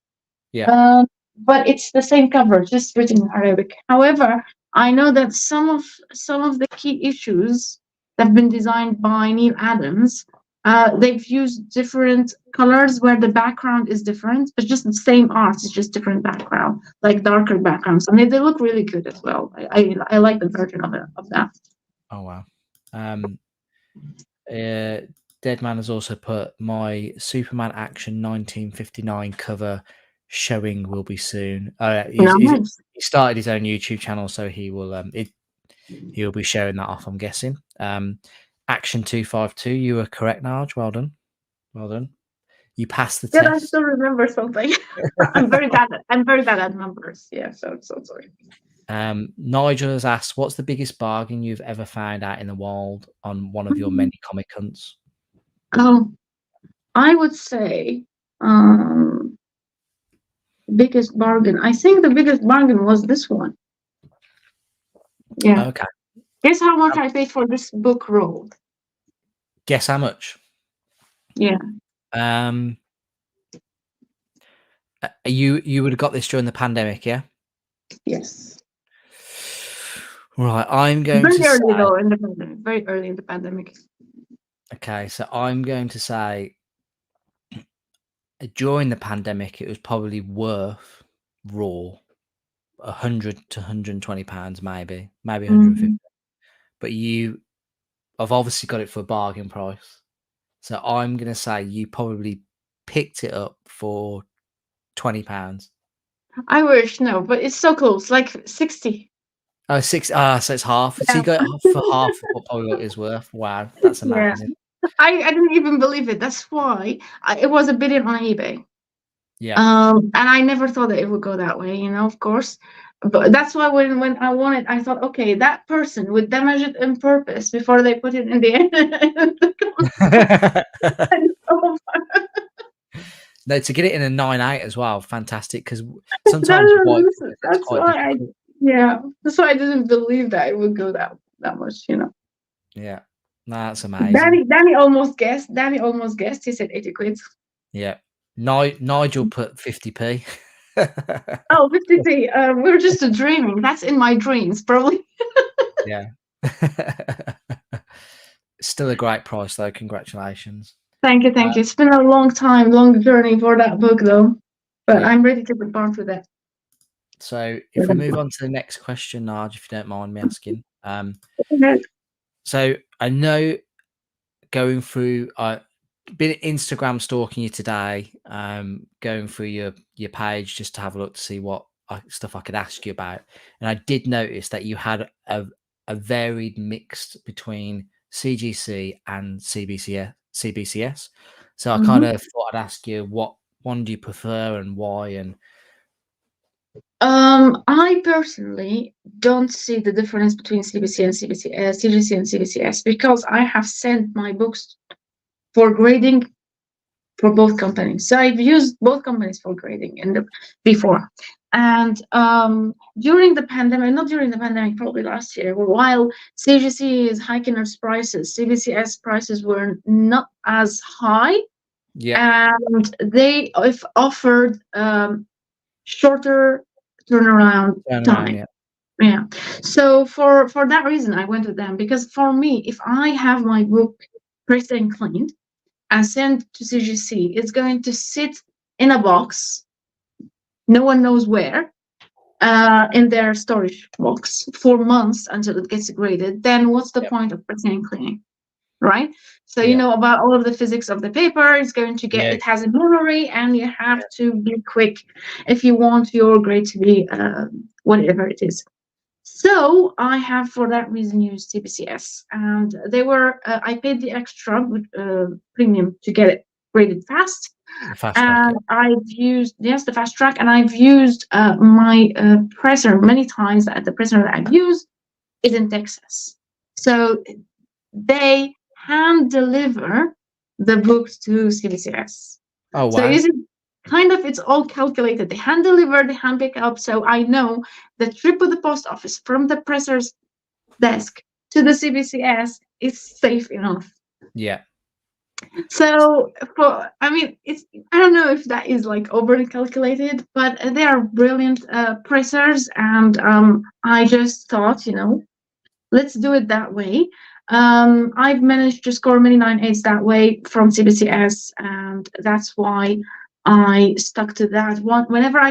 yeah, Um, but it's the same cover, just written in Arabic. However, I know that some of the key issues that have been designed by Neil Adams, they've used different colors where the background is different, but just the same art, it's just different background, like darker backgrounds. I mean, they look really good as well. I like the version of that. oh wow. Dead Man has also put my Superman Action 1959 cover showing will be soon. Nice. He started his own YouTube channel, so he'll be showing that off, I'm guessing. Action 252, you were correct, Narge. Well done. Well done. You passed the Yeah, I test. still remember something. I'm very bad at numbers. Yeah, so sorry. Nigel has asked, what's the biggest bargain you've ever found out in the wild on one of your many comic hunts? Oh, I would say biggest bargain. I think the biggest bargain was this one. Yeah. Okay. Guess how much I paid for this book roll? Guess how much? Yeah. You would have got this during the pandemic, yeah? Yes. Right, I'm going Very to early say, though in the pandemic. Very early in the pandemic. okay, so I'm going to say during the pandemic, it was probably worth raw 100 to £120, maybe 150. Mhm. But I've obviously got it for a bargain price. So I'm going to say you probably picked it up for £20. I wish no, but it's so close. Like 60. Oh, 6. So it's half. So you got it for half of what Polyglot is worth. Wow, that's Yeah. amazing. I didn't even believe it. That's why it was a bidding on eBay. Yeah. And I never thought that it would go that way, of course. But that's why when I won it, I thought, okay, that person would damage it on purpose before they put it in the end. No, to get it in a 9.8 as well, fantastic. Because sometimes white is That's quite why difficult. that's why I didn't believe that it would go that much. Yeah, no, that's amazing. Danny almost guessed. He said 80 quid. Yeah, Nigel put 50p. Oh, 50p. We're just dreaming. That's in my dreams, probably. Yeah. Still a great price though. Congratulations. Thank you. It's been a long journey for that book though, but Yeah. I'm ready to put on to that. So if we move on to the next question, Narge, if you don't mind me asking. So I know going through, been Instagram stalking you today, going through your page just to have a look to see what stuff I could ask you about, and I did notice that you had a varied mix between CGC and CBCS. So I kind of thought I'd ask you, what one do you prefer and why? And I personally don't see the difference between CGC and CBCS because I have sent my books for grading for both companies. So I've used both companies for grading before. And during the pandemic, not during the pandemic, probably last year, while CGC is hiking its prices, CBCS prices were not as high. yeah, And they offered shorter turnaround time. Yeah. So for that reason, I went with them, because for me, if I have my book pressed and cleaned and sent to CGC, it's going to sit in a box, no one knows where, in their storage box for months until it gets graded. Then what's the point of pressing and cleaning, right? So you know about all of the physics of the paper. It's going to get, it has a memory, and you have to be quick if you want your grade to be whatever it is. So I have, for that reason, used CBCS, and they were. I paid the extra premium to get it graded fast, and I've used the fast track, and I've used my presser many times. That the presser that I've used is in Texas, so they hand deliver the books to CBCS. Oh wow! So is it kind of, it's all calculated. They hand deliver, they hand pick up. So I know the trip to the post office from the presser's desk to the CBCS is safe enough. Yeah. So it's, I don't know if that is like overly calculated, but they are brilliant pressers, and I just thought, let's do it that way. I've managed to score many 9.8s that way from CBCS, and that's why I stuck to that one. Whenever I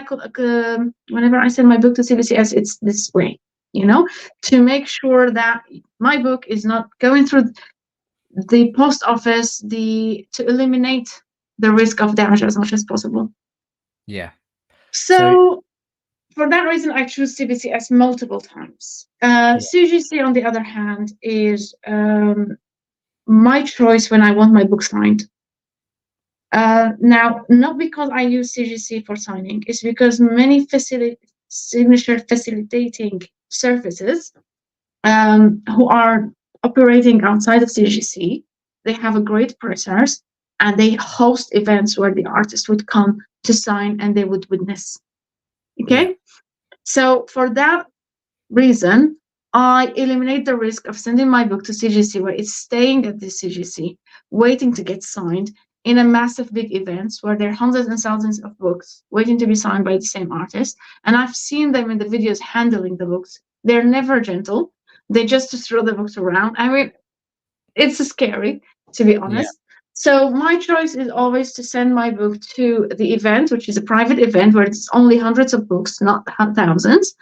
send my book to CBCS, it's this way, to make sure that my book is not going through the post office, to eliminate the risk of damage as much as possible. Yeah. So for that reason, I choose CBCS multiple times. CGC, on the other hand, is my choice when I want my book signed. Now, not because I use CGC for signing, it's because many signature facilitating services who are operating outside of CGC, they have a great pressers, and they host events where the artist would come to sign and they would witness. Okay? Yeah. So for that reason, I eliminate the risk of sending my book to CGC, where it's staying at the CGC, waiting to get signed in a massive big events where there are hundreds and thousands of books waiting to be signed by the same artist. And I've seen them in the videos handling the books. They're never gentle. They just throw the books around. I mean, it's scary, to be honest. Yeah. So my choice is always to send my book to the event, which is a private event where it's only hundreds of books, not thousands.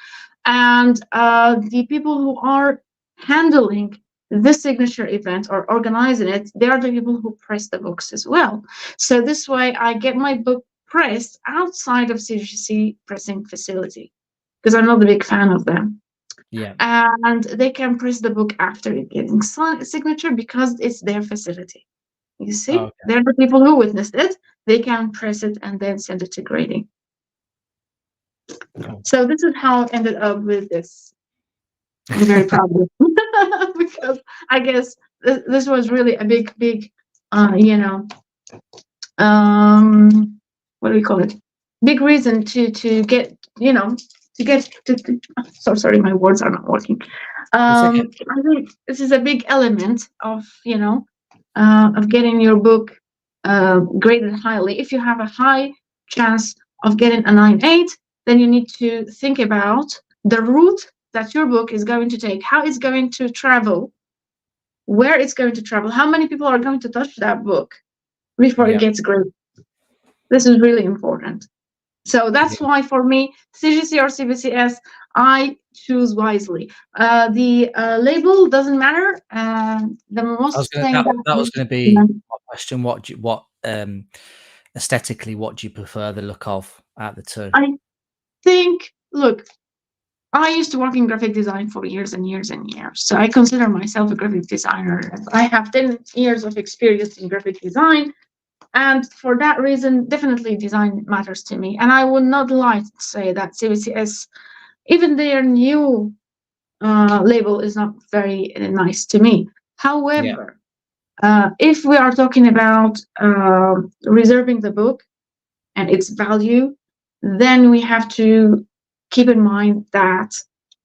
And the people who are handling the signature event or organizing it, they are the people who press the books as well. So this way I get my book pressed outside of CGC pressing facility, because I'm not a big fan of them. Yeah. and they can press the book after it getting signature because it's their facility. You see, Oh, okay. they're the people who witnessed it. They can press it and then send it to grading. Cool. So this is how I ended up with this. I'm very proud of it because I guess this was really a big, you know, what do we call it? Big reason to get, you know, to get to so sorry, my words are not working. Okay. I think this is a big element of, you know, of getting your book graded highly. If you have a high chance of getting a 9.8, then you need to think about the route that your book is going to take, how it's going to travel, where it's going to travel, how many people are going to touch that book before it Yeah. gets graded. This is really important. So that's why for me, CGC or CBCS, I choose wisely. The label doesn't matter. The most thing That was gonna be my question. What aesthetically, what do you prefer the look of out the two? I think, look, I used to work in graphic design for years and years and years. So I consider myself a graphic designer. I have 10 years of experience in graphic design. And for that reason, definitely design matters to me. And I would not lie to say that CBCS, even their new label, is not very nice to me. However, if we are talking about reserving the book and its value, then we have to keep in mind that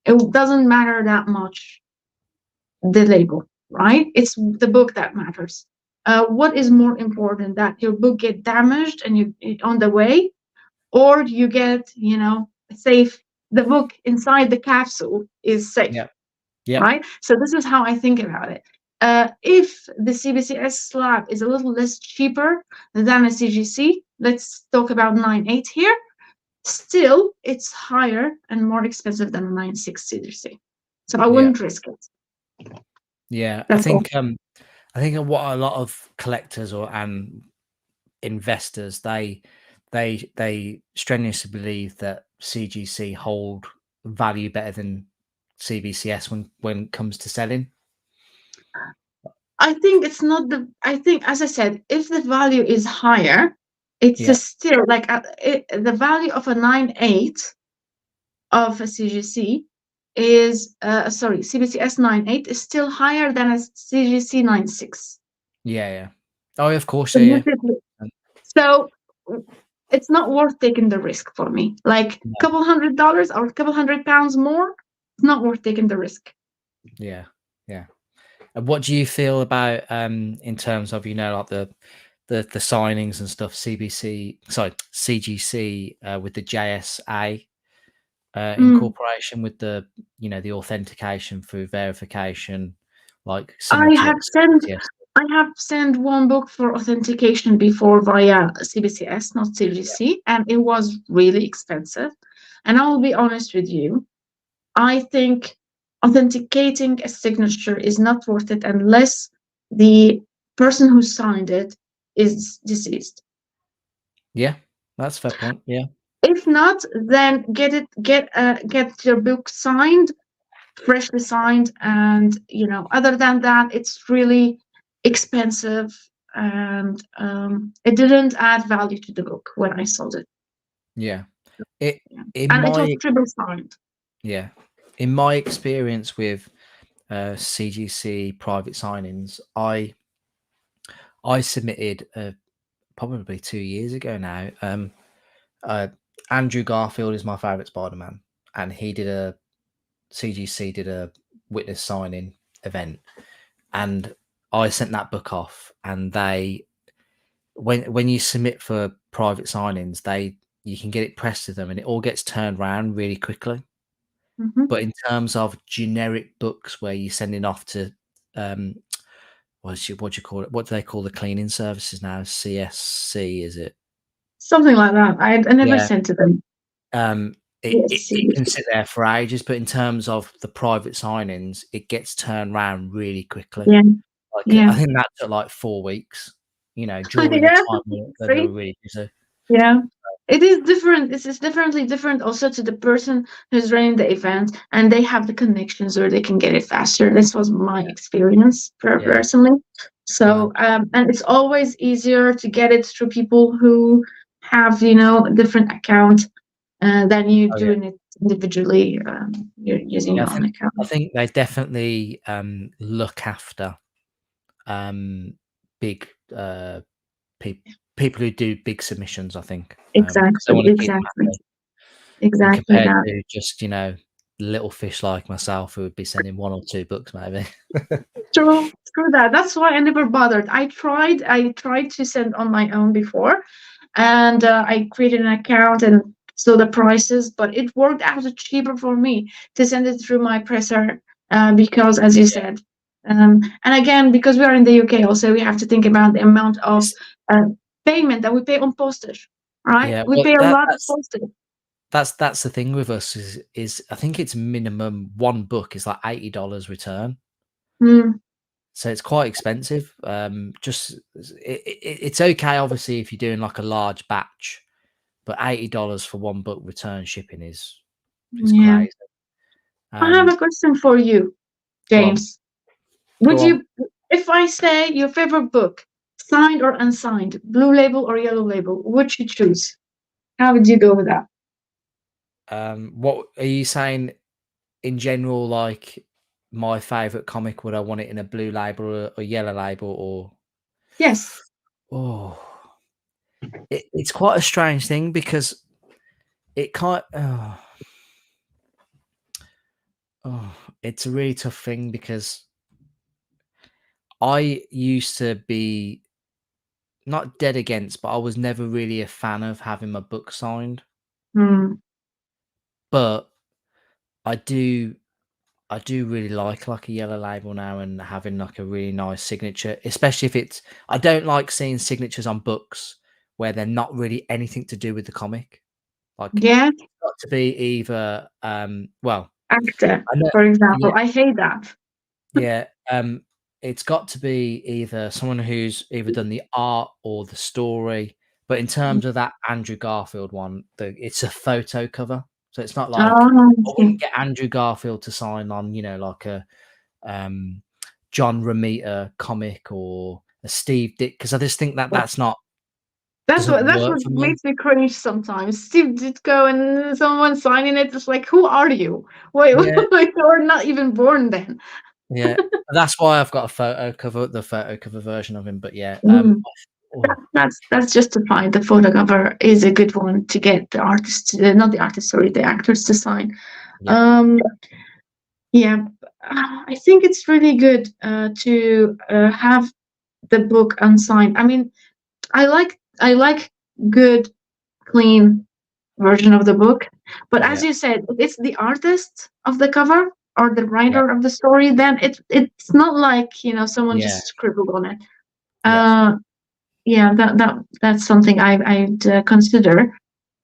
it doesn't matter that much the label, right? It's the book that matters. What is more important, that your book get damaged and you on the way, or you get, you know, safe, the book inside the capsule is safe. Yeah. Yeah. Right? So this is how I think about it. If the CBCS slab is a little less cheaper than a CGC, let's talk about 9.8 here. Still, it's higher and more expensive than a 9.6 CGC. So I wouldn't risk it. Yeah. That's all. I think what a lot of collectors and investors, they strenuously believe that CGC hold value better than CBCS when it comes to selling. I think it's not the. I think, as I said, if the value is higher, it's still like the value of a 9.8 of a CGC is sorry, CBCS 9.8 is still higher than a CGC 9.6. Yeah. Oh, of course. Yeah. So it's not worth taking the risk for me. Like a couple $100 or a couple £100 more, it's not worth taking the risk. Yeah. And what do you feel about in terms of, you know, like the signings and stuff, CGC with the JSA incorporation, with the, you know, the authentication through verification, like similar I to what have sent one book for authentication before via CBCS, not CGC, and it was really expensive. And I'll be honest with you, I think authenticating a signature is not worth it unless the person who signed it is deceased. Yeah, that's a fair point. Yeah. If not, then get your book signed, freshly signed, and you know, other than that, it's really expensive, and it didn't add value to the book when I sold it. Yeah. And it was triple signed. Yeah. In my experience with CGC private signings, I submitted probably 2 years ago now. Andrew Garfield is my favorite Spider-Man, and CGC did a witness signing event, and I sent that book off, and they, when you submit for private signings, you can get it pressed to them, and it all gets turned around really quickly. Mm-hmm. But in terms of generic books where you're sending off to what do you call it? What do they call the cleaning services now? CSC, is it? Something like that. I never sent to them. It can sit there for ages, but in terms of the private signings, it gets turned around really quickly. I think that took like 4 weeks, you know, during the time that they were really busy. Yeah. It is different. This is definitely different also to the person who's running the event, and they have the connections where they can get it faster. This was my Yeah. experience Yeah. personally. No. So, and it's always easier to get it through people who have, a different account than you Oh, yeah. doing it individually. You're using Yeah, your own account. I think they definitely look after big people who do big submissions, I think, because they Exactly, want to keep them exactly, happy. And exactly compared that. to just, little fish like myself who would be sending 1 or 2 books maybe. True that. That's why I never bothered. I tried to send on my own before, and I created an account and saw the prices, but it worked out cheaper for me to send it through my presser because, as you Yeah. said, and again, because we are in the UK, also we have to think about the amount of It's uh, payment that we pay on postage. Right? yeah, We well, pay a lot of postage. that's the thing with us is I think it's minimum 1 book is like $80 return. Mm, So it's quite expensive. Just it's okay, obviously, if you're doing like a large batch, but $80 for 1 book return shipping is yeah. crazy. I have Um, a question for you, go on, James. Would go on. you, if I say your favorite book, signed or unsigned, blue label or yellow label, would you choose? How would you go with that? What are you saying in general? Like my favorite comic, would I want it in a blue label or a yellow label, or Yes. oh, it's quite a strange thing because it kind. Oh, it's a really tough thing because I used to be not dead against, but I was never really a fan of having my book signed. Hmm. But I do I do really like a yellow label now and having like a really nice signature, especially if it's I don't like seeing signatures on books where they're not really anything to do with the comic. Like Yeah. it's got to be either well, Actor, I know for yeah, example. I hate that. yeah, it's got to be either someone who's either done the art or the story. But in terms of that Andrew Garfield one, it's a photo cover. So it's not like Oh, I I wouldn't see. get Andrew Garfield to sign on, like a um, John Romita comic or a Steve Dick, because I just think that that's not That's what doesn't that's work what for me. makes me cringe sometimes. Steve Ditko and someone signing it. It's like, who are you? Wait, Yeah, like you're not even born then. yeah. That's why I've got the photo cover version of him. But yeah, Mm. oh, That's justified. The photo cover is a good one to get the artist, not the artist, sorry, the actors to sign. yeah, Um, yeah, I think it's really good to have the book unsigned. I mean, I like good, clean version of the book, but as yeah, you said, if it's the artist of the cover or the yeah, writer of the story, then it's not like someone yeah, just scribbled on it. yeah, Uh, yeah, that's something I'd consider.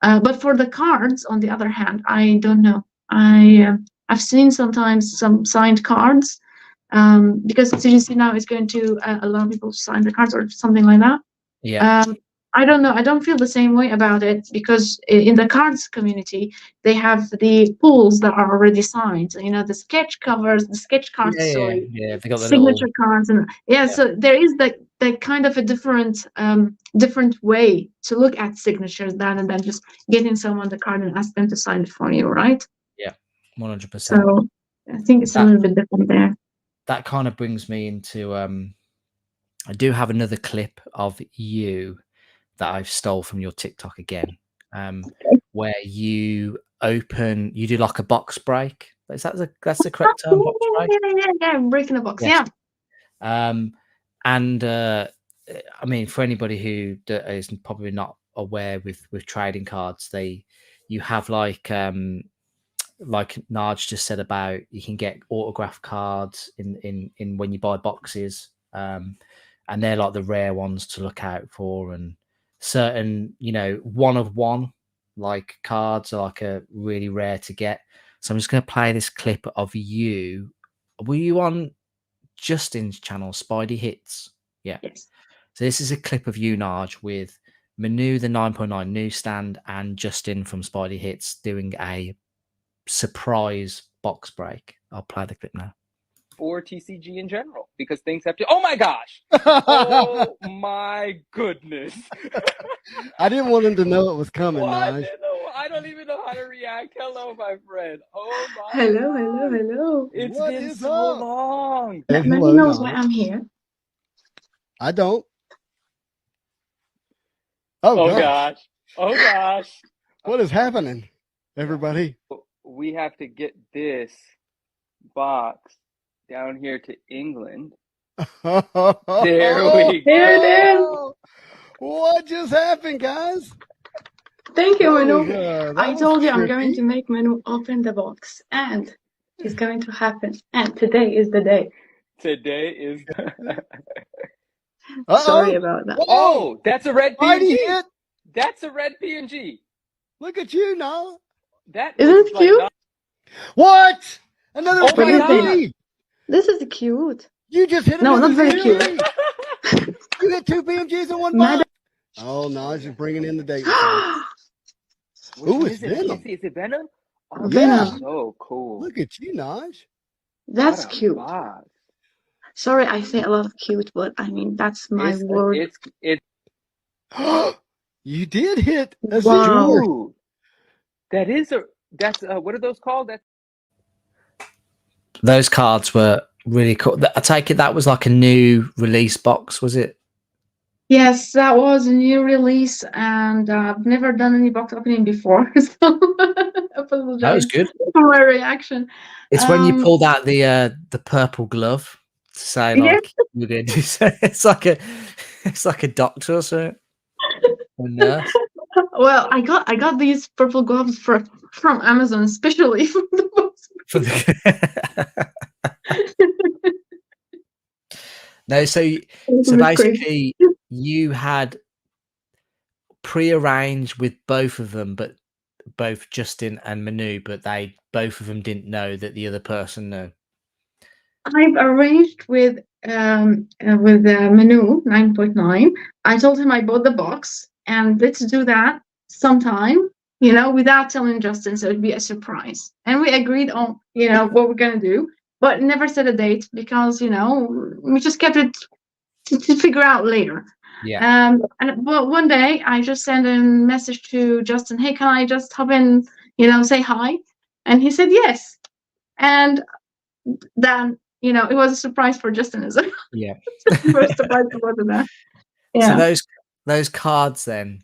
But for the cards, on the other hand, I don't know. I've seen sometimes some signed cards because CGC now is going to allow people to sign the cards or something like that. yeah, Um, I don't know. I don't feel the same way about it because in the cards community, they have the pools that are already signed. The sketch covers, the sketch cards, yeah, yeah, sorry, yeah. They got the little signature cards, and yeah. yeah, So there is that kind of a different way to look at signatures than just getting someone the card and ask them to sign it for you, right? yeah, 100%. So I think it's a That little bit different there. that kind of brings me into I do have another clip of you that I've stole from your TikTok again, where you do like a box break. That's the correct term, box break? Yeah, breaking the box. Yes. Yeah. Um, and I mean, for anybody who is probably not aware with trading cards, you have like Narge just said about you can get autograph cards in when you buy boxes, and they're like the rare ones to look out for, and certain one of one like cards are like a really rare to get. So I'm just going to play this clip of you. Were you on Justin's channel, Spidey Hits? Yeah. Yes. So this is a clip of you, Narge, with Manu, the 9.9 newsstand, and Justin from Spidey Hits doing a surprise box break. I'll play the clip now. For TCG in general, because things have to. Oh my gosh! Oh my goodness! I didn't want him to know it was coming, Naj. I don't even know how to react. Hello, my friend. Oh my. Hello, God. hello, hello. It's What been is so up? long. And Manu hello, knows why Naj. I'm here. I don't. Oh gosh. Oh gosh. What is happening, everybody? We have to get this box down here to England. There we There it is. go. What just happened, guys? Thank you, That Manu. was, that I was told you I'm going trippy. to make Manu open the box, and it's going to happen. And today is the day. Today is. Uh-oh. Sorry about that. Oh, that's a red Spidey PNG. hit. That's a red PNG. Look at you now. That Isn't was it like cute? not- What? Another Oh my PNG. This is cute. You just hit No, another not very PNG. You hit 2 PMGs in one Madam- box. Oh, Naj is bringing in the date. Which Ooh, one it's is it? Venom. Is it Venom? Oh, Yeah. that's so cool. Look at you, Naj. That's What a cute. box. Sorry, I say a lot of cute, but I mean, that's my word. It's You did hit a Wow. Zero. Dude, that's what are those called? Those cards were really cool. I take it that was like a new release box, was it? Yes, that was a new release, and I've never done any box opening before, so I apologize That was good. for my reaction. It's when you Um, pulled out the purple glove to say Yeah. like you're going to do so. It's like a doctor or something. A nurse. Well, I got these purple gloves from Amazon, especially for the box. For the No, so basically you had pre-arranged with both of them, but both Justin and Manu, but both of them didn't know that the other person knew. I've arranged with Manu 9.9. I told him I bought the box, and let's do that sometime, without telling Justin, so it'd be a surprise. And we agreed on, what we're gonna do, but never set a date because, we just kept it to figure out later. Yeah. But one day I just sent a message to Justin, hey, can I just hop in, say hi? And he said yes. And then, it was a surprise for Justin as well. Yeah. First surprise for that. Yeah. So those cards then,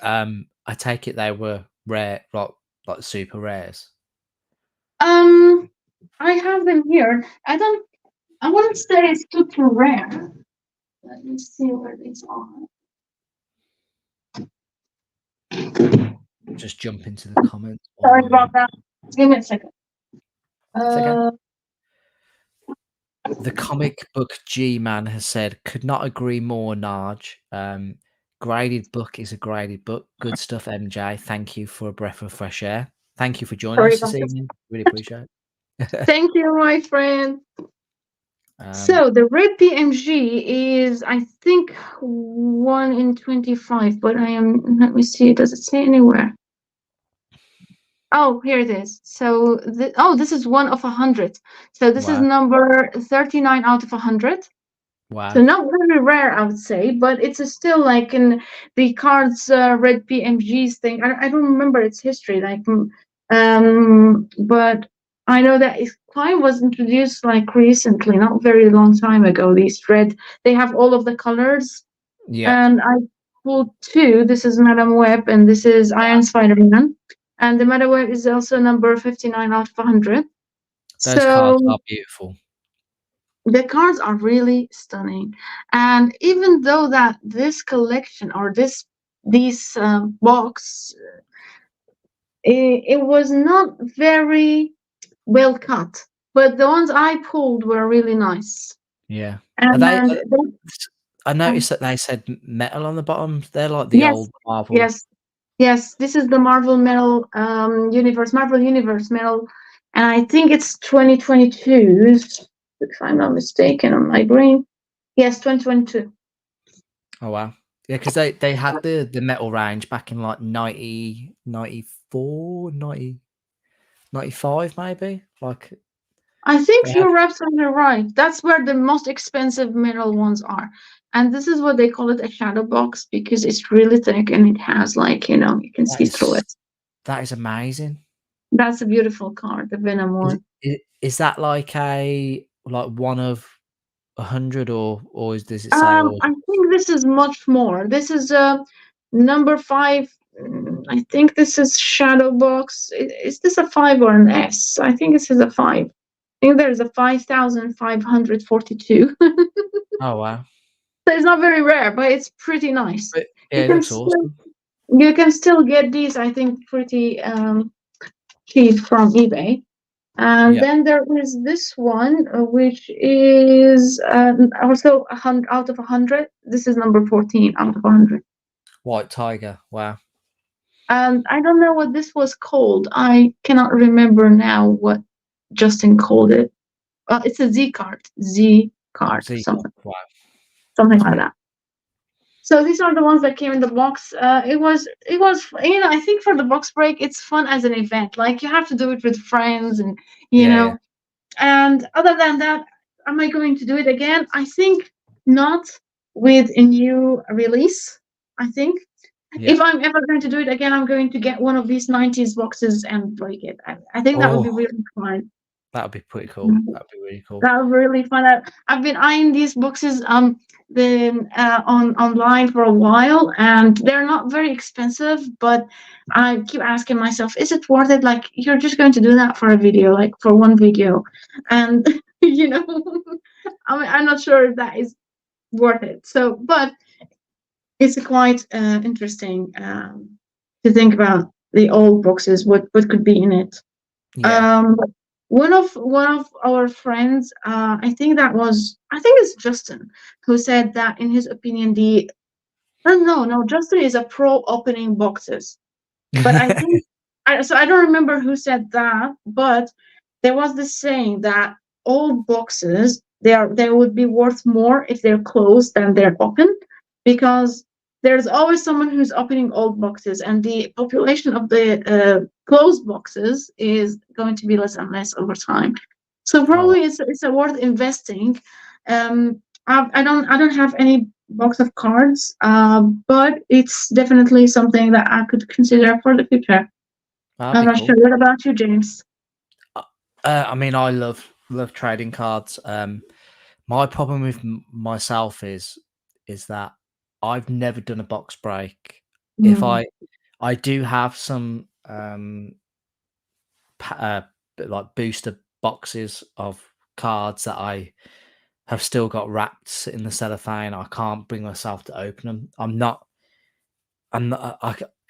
I take it they were rare, like super rares. I have them here. I wouldn't say it's super rare. Let me see where these are. Just jump into the comments. Sorry about that. Give me a second. Okay. The comic book G man has said, could not agree more, Narge. Graded book is a graded book. Good stuff, MJ. Thank you for a breath of fresh air. Thank you for joining us this evening. Really appreciate it. Thank you, my friend. So the red PMG is, I think, 1 in 25, but let me see, does it say anywhere? Oh, here it is. So, this is 1 of 100. So this is number 39 out of 100. Wow. So not very rare, I would say, but it's still like in the cards red PMGs thing. I don't remember its history, but I know that Klein was introduced like recently, not very long time ago. These red, they have all of the colors. Yeah. And I pulled 2. This is Madam Web, and this is Iron Spider-Man. And the Madam Web is also number 59 out of 100. Those cards are beautiful. The cards are really stunning. And even though that this collection or these box, it was not very well cut, but the ones I pulled were really nice. Yeah. And I noticed that they said metal on the bottom. They're like the old Marvel. Yes, this is the Marvel Metal Marvel Universe Metal, and I think it's 2022, if I'm not mistaken on my brain. Yes, 2022. Oh wow. Yeah, because they had the metal range back in like 90, 94, 90, 95 maybe. Like I they think had, you're absolutely right. That's where the most expensive metal ones are. And this is what they call it a shadow box because it's really thick and it has like, you can that see through it. is amazing. That's a beautiful card, the Venom Is, one. is that like one of 100 or does it say all? I think this is much more. This is number 5. I think this is shadow box. Is this a 5 or an S? I think this is a 5. I think there's a 5,542. Oh wow! So it's not very rare, but it's pretty nice. But, yeah, You it can looks still awesome. you can still get these, I think, pretty cheap from eBay. And Yeah. then there is this one, which is also 100 out of 100. This is number 14 out of 100. White Tiger. Wow. And I don't know what this was called. I cannot remember now what Justin called it. It's a Z card, Zika. Wow. something like that. So these are the ones that came in the box. It was I think for the box break, it's fun as an event. Like you have to do it with friends, and you Yeah. know. And other than that, am I going to do it again? I think not with a new release. I think Yeah. if I'm ever going to do it again, I'm going to get one of these 90s boxes and break it. I think that would be Oh, really fun. that would be pretty cool. That'd be really cool. That was really fun. I've been eyeing these boxes on online for a while, and they're not very expensive. But I keep asking myself, is it worth it? Like you're just going to do that for a video, like for one video, and you know, I'm not sure if that is worth it. So, but it's quite interesting to think about the old boxes, what could be in it. Yeah. One of our friends, I think it's Justin, who said that in his opinion no, Justin is a pro opening boxes. But I think I don't remember who said that, but there was this saying that old boxes they would be worth more if they're closed than they're open, because there's always someone who's opening old boxes, and the population of the closed boxes is going to be less and less over time. So Oh, probably it's a worth investing. I don't have any box of cards, but it's definitely something that I could consider for the future. that'd I'm be not sure. cool. What about you, James? I mean, I love trading cards. My problem with myself is that I've never done a box break. If Mm, I do have some like booster boxes of cards that I have still got wrapped in the cellophane. I can't bring myself to open them. I'm not.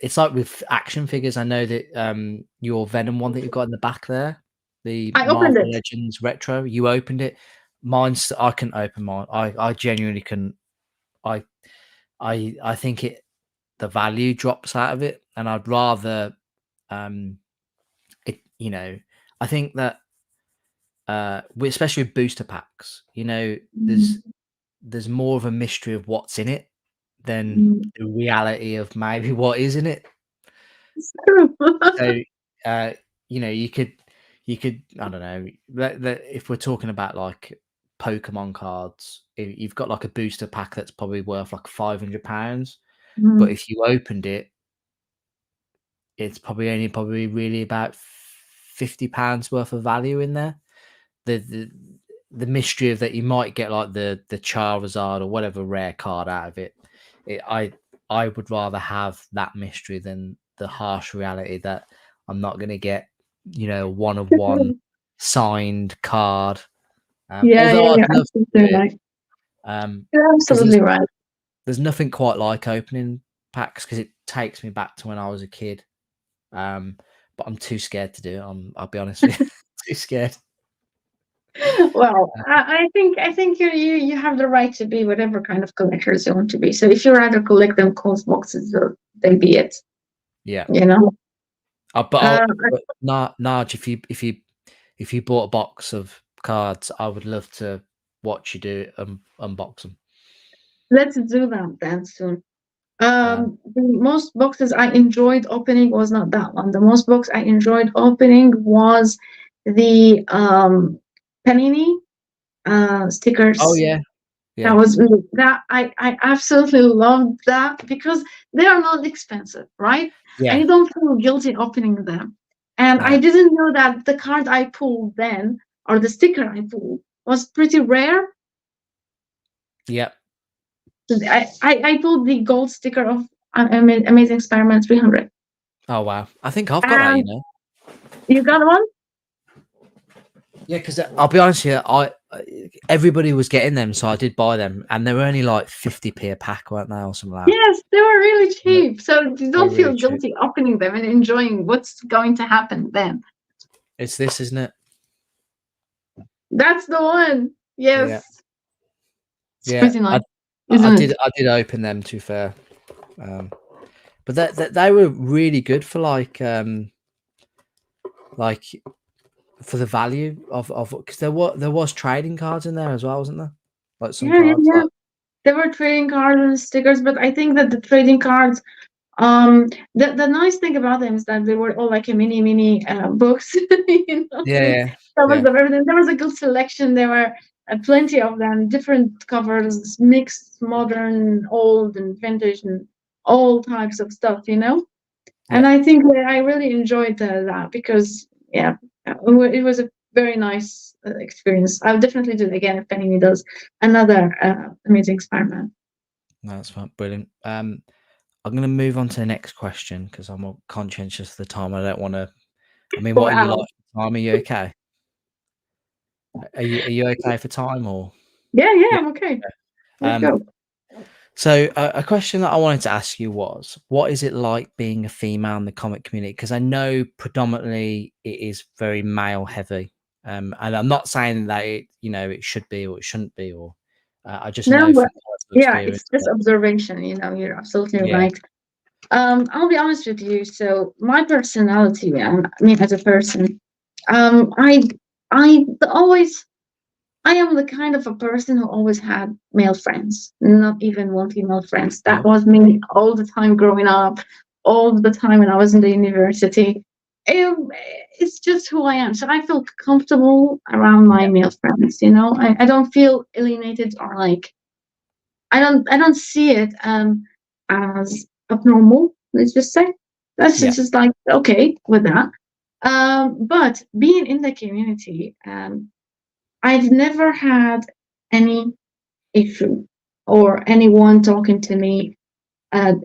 It's like with action figures. I know that your Venom one that you've got in the back there, the I opened Marvel it. Legends retro. You opened it. Mine's. I couldn't open mine. I genuinely couldn't. I I think the value drops out of it, and I'd rather it. I think that especially with booster packs, Mm, there's more of a mystery of what's in it than mm. the reality of maybe what is in it. It's true. So, uh, you could, I don't know, if we're talking about like Pokemon cards, you've got like a booster pack that's probably worth like £500, but Mm, if you opened it, it's probably really about £50 worth of value in there. The the mystery of that you might get like the Charizard or whatever rare card out of it. I would rather have that mystery than the harsh reality that I'm not going to get one of one signed card. yeah, Although I'd you're love to do absolutely it, right. um, You're because absolutely right. there's nothing quite like opening packs because it takes me back to when I was a kid. But I'm too scared to do it. I'll be honest with you, too scared. Well, I think you have the right to be whatever kind of collectors you want to be. So if you rather collect them closed boxes, then be it. Yeah. You know. Uh, But Narge, if you bought a box of cards, I would love to watch you do it, unbox them. let's do that then soon. The most boxes I enjoyed opening was not that one. The most box I enjoyed opening was the Panini stickers. Oh yeah, That yeah, was that I absolutely loved that because they are not expensive, right? And yeah. you don't feel guilty opening them. And I No, didn't know that the card I pulled then, or the sticker I pulled, was pretty rare. yeah. I pulled the gold sticker of Amazing Spider-Man 300. Oh wow, I think I've got that. You And know. you got one? Yeah, because I'll be honest here, everybody was getting them, so I did buy them, and they were only like 50p a pack, weren't they, or something like that? Yes, they were really Yeah, cheap. So you they're don't feel really cheap. guilty opening them and enjoying what's going to happen then. It's this, isn't it? That's the one. Yes. Yeah, It's yeah. pretty nice, I isn't did. it? I did open them. To be fair, but they were really good for like for the value of because there was trading cards in there as well, wasn't there? Like some Yeah, yeah, cards, yeah. like There were trading cards and stickers, but I think that the trading cards, the nice thing about them is that they were all like a mini books, you know, yeah, with yeah, covers yeah, of everything. There was a good selection. There were plenty of them, different covers, mixed, modern, old, and vintage, and all types of stuff, you know. And yeah. I think that I really enjoyed that because, yeah, it was a very nice experience. I'll definitely do it again if Panini does another Amazing Spider-Man. No, that's fine, brilliant. I'm going to move on to the next question because I'm more conscientious of the time. I don't want to. I mean, Go what are you out. like for time? Are you okay? Are you okay for time or? Yeah, yeah, Yeah. I'm okay. Let's Um. go. So a question that I wanted to ask you was, what is it like being a female in the comic community? Because I know predominantly it is very male heavy. And I'm not saying that it should be or it shouldn't be, or I just No, know but from personal yeah, it's experience just that observation. You know, you're absolutely yeah, right. I'll be honest with you. So my personality, I mean, as a person, I always I am the kind of a person who always had male friends, not even one female friends. That yeah, was me all the time growing up, all the time when I was in the university. It, it's just who I am. So I feel comfortable around my yeah, male friends, you know. I don't feel alienated or like I don't see it as abnormal, let's just say. That's yeah, just like okay with that. But being in the community, I've never had any issue or anyone talking to me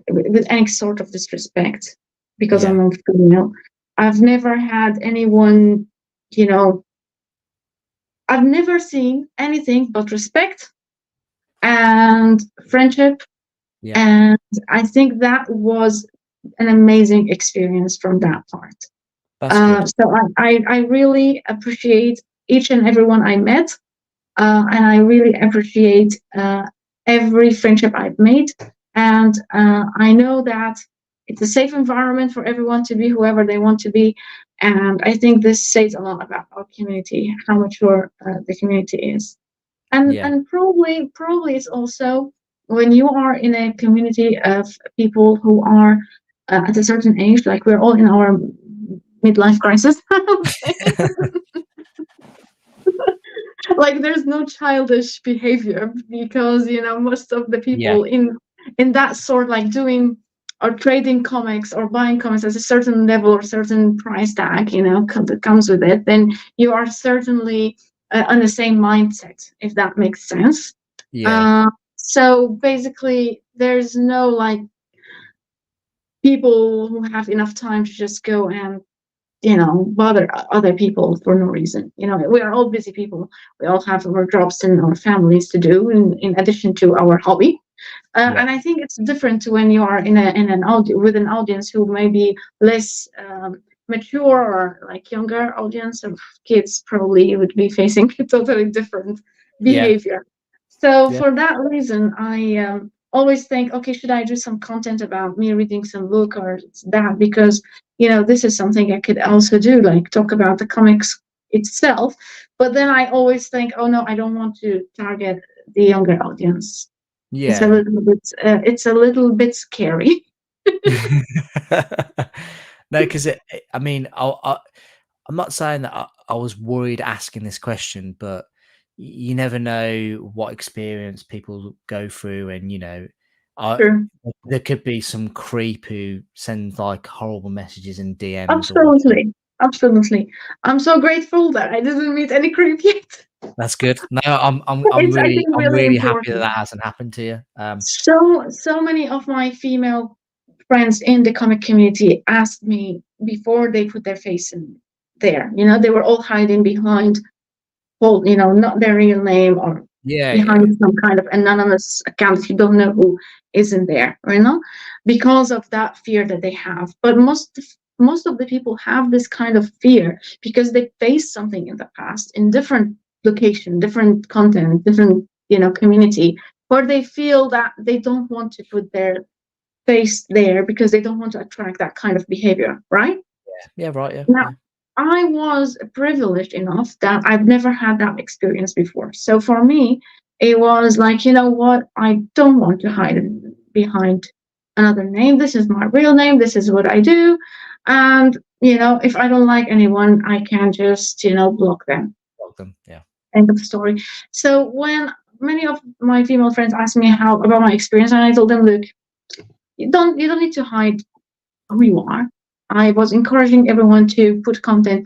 with any sort of disrespect because yeah, I'm a female. I've never had anyone, you know, I've never seen anything but respect and friendship. yeah. And I think that was an amazing experience from that part. That's good. So I really appreciate each and everyone I met. And I really appreciate every friendship I've made. And I know that it's a safe environment for everyone to be whoever they want to be. And I think this says a lot about our community, how mature the community is. Yeah, And probably it's also when you are in a community of people who are at a certain age, like we're all in our midlife crisis, I would say. Like there's no childish behavior because most of the yeah, people in that sort, like doing or trading comics or buying comics at a certain level or certain price tag, that comes with it, then you are certainly on the same mindset, if that makes sense. yeah, So basically there's no like people who have enough time to just go and bother other people for no reason. We are all busy people. We all have our jobs and our families to do in addition to our hobby. yeah, And I think it's different when you are with an audience who may be less mature or like younger audience of kids. Probably would be facing totally different yeah, behavior. So yeah, for that reason, I always think, okay, should I do some content about me reading some book or that? Because this is something I could also do, like talk about the comics itself. But then I always think, oh no, I don't want to target the younger audience. It's a Yeah. little bit scary. No, because I mean, I'm not saying that I was worried asking this question, but you never know what experience people go through, and I, Sure. there could be some creep who sends like horrible messages in DMs or whatever. Absolutely. Absolutely. I'm so grateful that I didn't meet any creep yet. That's good. No, I'm It's, I think, I'm really really happy that important. that hasn't happened to you. So many of my female friends in the comic community asked me before they put their face in there. They were all hiding behind, well, not their real name, or Yeah, yeah, behind some kind of anonymous account you don't know who is in there, because of that fear that they have. But most of the people have this kind of fear because they faced something in the past in different location, different content, different community, where they feel that they don't want to put their face there because they don't want to attract that kind of behavior, right? yeah, right, yeah, Now, yeah, I was privileged enough that I've never had that experience before. So for me, it was like, you know what? I don't want to hide behind another name. This is my real name. This is what I do. And, if I don't like anyone, I can just, block them. welcome, yeah, End of story. So when many of my female friends asked me how about my experience, and I told them, look, you don't need to hide who you are. I was encouraging everyone to put content,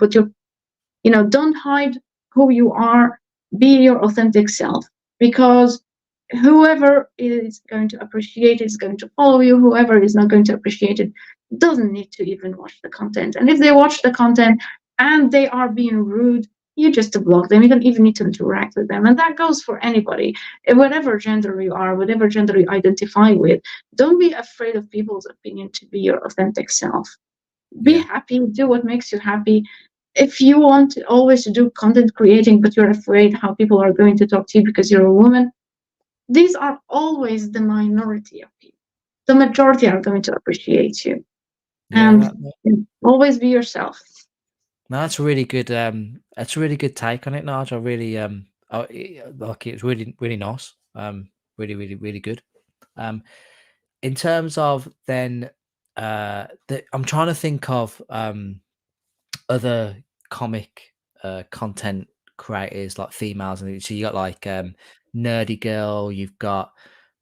don't hide who you are, be your authentic self, because whoever is going to appreciate it is going to follow you. Whoever is not going to appreciate it doesn't need to even watch the content. And if they watch the content and they are being rude, you just block them. You don't even need to interact with them. And that goes for anybody, whatever gender you are, whatever gender you identify with. Don't be afraid of people's opinion to be your authentic self. Be yeah, happy, do what makes you happy. If you want to always to do content creating, but you're afraid how people are going to talk to you because you're a woman, these are always the minority of people. The majority are going to appreciate you. yeah. And always be yourself. No, that's a really good. That's a really good take on it, Narge. I really like it. It's really really nice. Really really really good. In terms of then, I'm trying to think of other comic content creators like females, and so you got like Nerdy Girl. You've got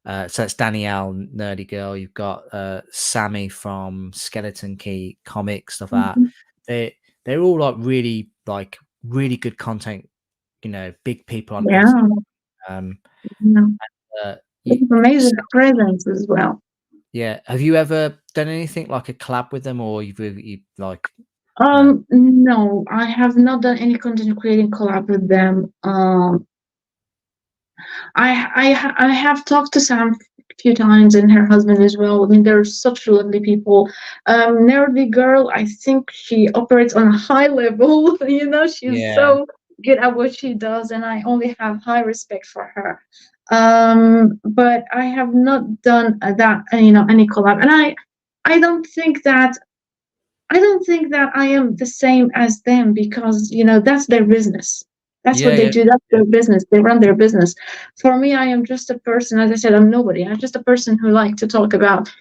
so it's Danielle Nerdy Girl. You've got Sammy from Skeleton Key Comics, stuff like that. Mhm. They're all like really good content. Big people on Yeah. Instagram. Um, Yeah. uh, you, It's amazing presence as well. yeah. Have you ever done anything like a collab with them, or you like no? No, I have not done any content creating collab with them. I have talked to Sam a few times and her husband as well. I mean, they're such lovely people. Nerdy Girl, I think she operates on a high level. She's Yeah, so good at what she does, and I only have high respect for her. But I have not done that, any collab, and I don't think that I am the same as them because, that's their business. That's yeah, what they yeah, do. That's yeah, their business. They run their business. For me, I am just a person. As I said, I'm nobody. I'm just a person who likes to talk about.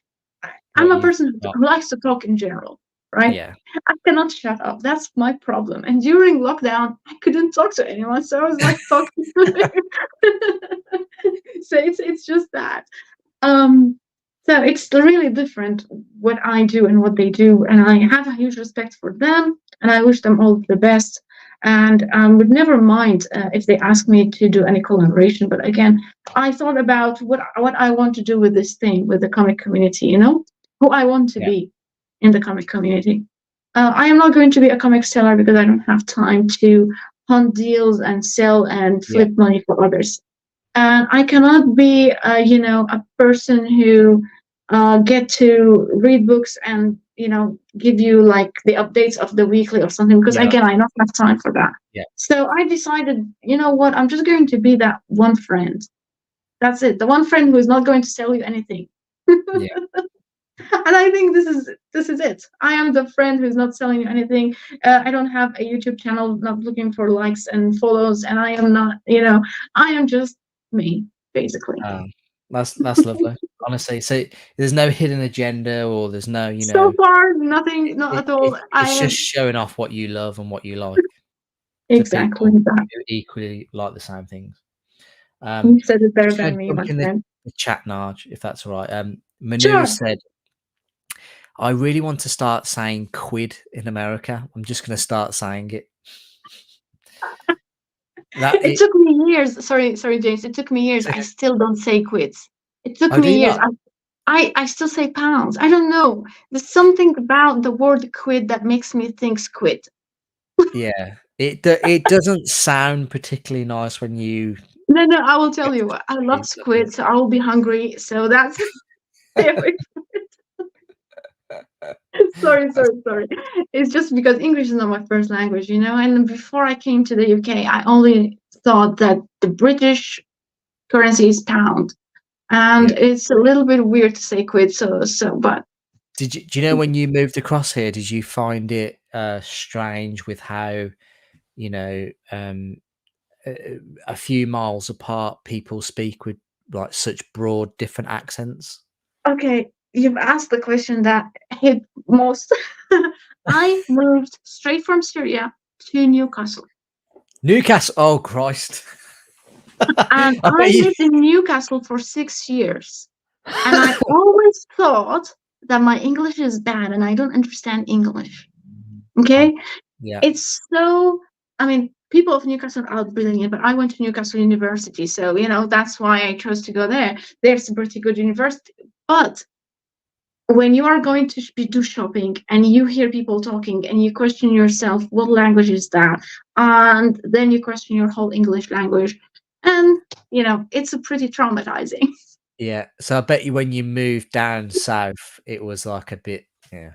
I'm what a you've person got. who likes to talk in general, right? Yeah. I cannot shut up. That's my problem. And during lockdown, I couldn't talk to anyone, so I was like talking to them. So it's just that. Um, so it's really different what I do and what they do, and I have a huge respect for them, and I wish them all the best. And would never mind if they ask me to do any collaboration. But again, I thought about what I want to do with this thing, with the comic community. Who I want to Yeah. be in the comic community. I am not going to be a comic seller because I don't have time to hunt deals and sell and Yeah. flip money for others. And I cannot be, a person who get to read books and give you like the updates of the weekly or something because Yeah. again, I don't have time for that. Yeah. So I decided, you know what, I'm just going to be that one friend. That's it. The one friend who is not going to sell you anything. Yeah. And I think this is it. I am the friend who's not selling you anything. I don't have a YouTube channel, not looking for likes and follows, and I am not, I am just me, basically. That's lovely. Honestly, so there's no hidden agenda, or there's no, So far, nothing, not it, at all. I it's am just showing off what you love and what you like to exactly people that. who equally like the same things. You said it better Just than gonna me, my jump in friend. the chat, Narge, if that's all right. Manu Sure. said, "I really want to start saying quid in America. I'm just going to start saying it." That It it, took me years. Sorry, James. It took me years. I still don't say quids. It took oh, do me you years. not? I still say pounds. I don't know. There's something about the word quid that makes me think squid. Yeah, it doesn't sound particularly nice when you No, no, I will tell get you to what. I love it, does squid, so I will be hungry. So that's sorry, That's sorry. It's just because English is not my first language, you know. And before I came to the UK, I only thought that the British currency is pound, and yeah. it's a little bit weird to say quid. But Do you know when you moved across here, did you find it strange with how, you know, a few miles apart people speak with like such broad different accents? okay, you've asked the question that hit most. I moved straight from Syria to Newcastle. Newcastle, oh Christ. And I I bet you lived in Newcastle for 6 years. And I always thought that my English is bad and I don't understand English. I Okay? yeah, It's so, I mean, people of Newcastle are brilliant, but I went to Newcastle University. So, that's why I chose to go there. There's a pretty good university. But when you are going to do shopping and you hear people talking and you question yourself, what language is that? And then you question your whole English language. And, it's a pretty traumatizing. yeah. So I bet you when you moved down south, it was like a bit, yeah.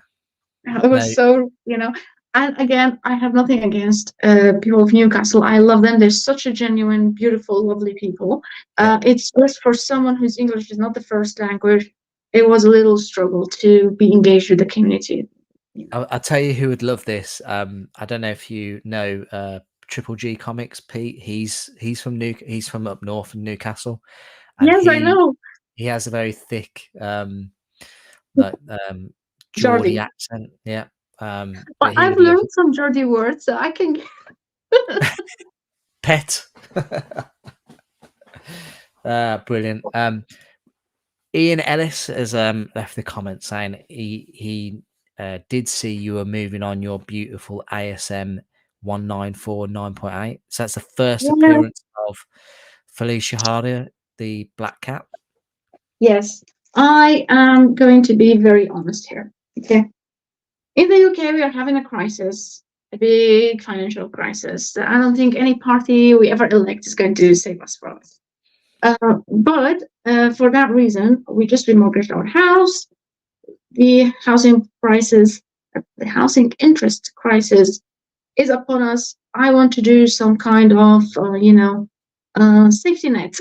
It No, was so, and again, I have nothing against people of Newcastle. I love them. They're such a genuine, beautiful, lovely people. yeah. It's just for someone whose English is not the first language, it was a little struggle to be engaged with the community. I'll tell you who would love this. I don't know if you know Triple G Comics, Pete. He's from up north in Newcastle, and Yes, I know. he has a very thick like Geordie Jordi. accent. Yeah. But But he I've would love learned some Jordi words, so I can. pet. Brilliant. Ian Ellis has left the comment saying he did see you were moving on your beautiful ASM 194 9.8. So that's the first Yeah. appearance of Felicia Harder, the Black Cat. Yes, I am going to be very honest here. Okay. In the UK, we are having a crisis, a big financial crisis. I don't think any party we ever elect is going to save us from it. But for that reason, we just remortgaged our house. The housing prices, the housing interest crisis is upon us. I want to do some kind of, safety net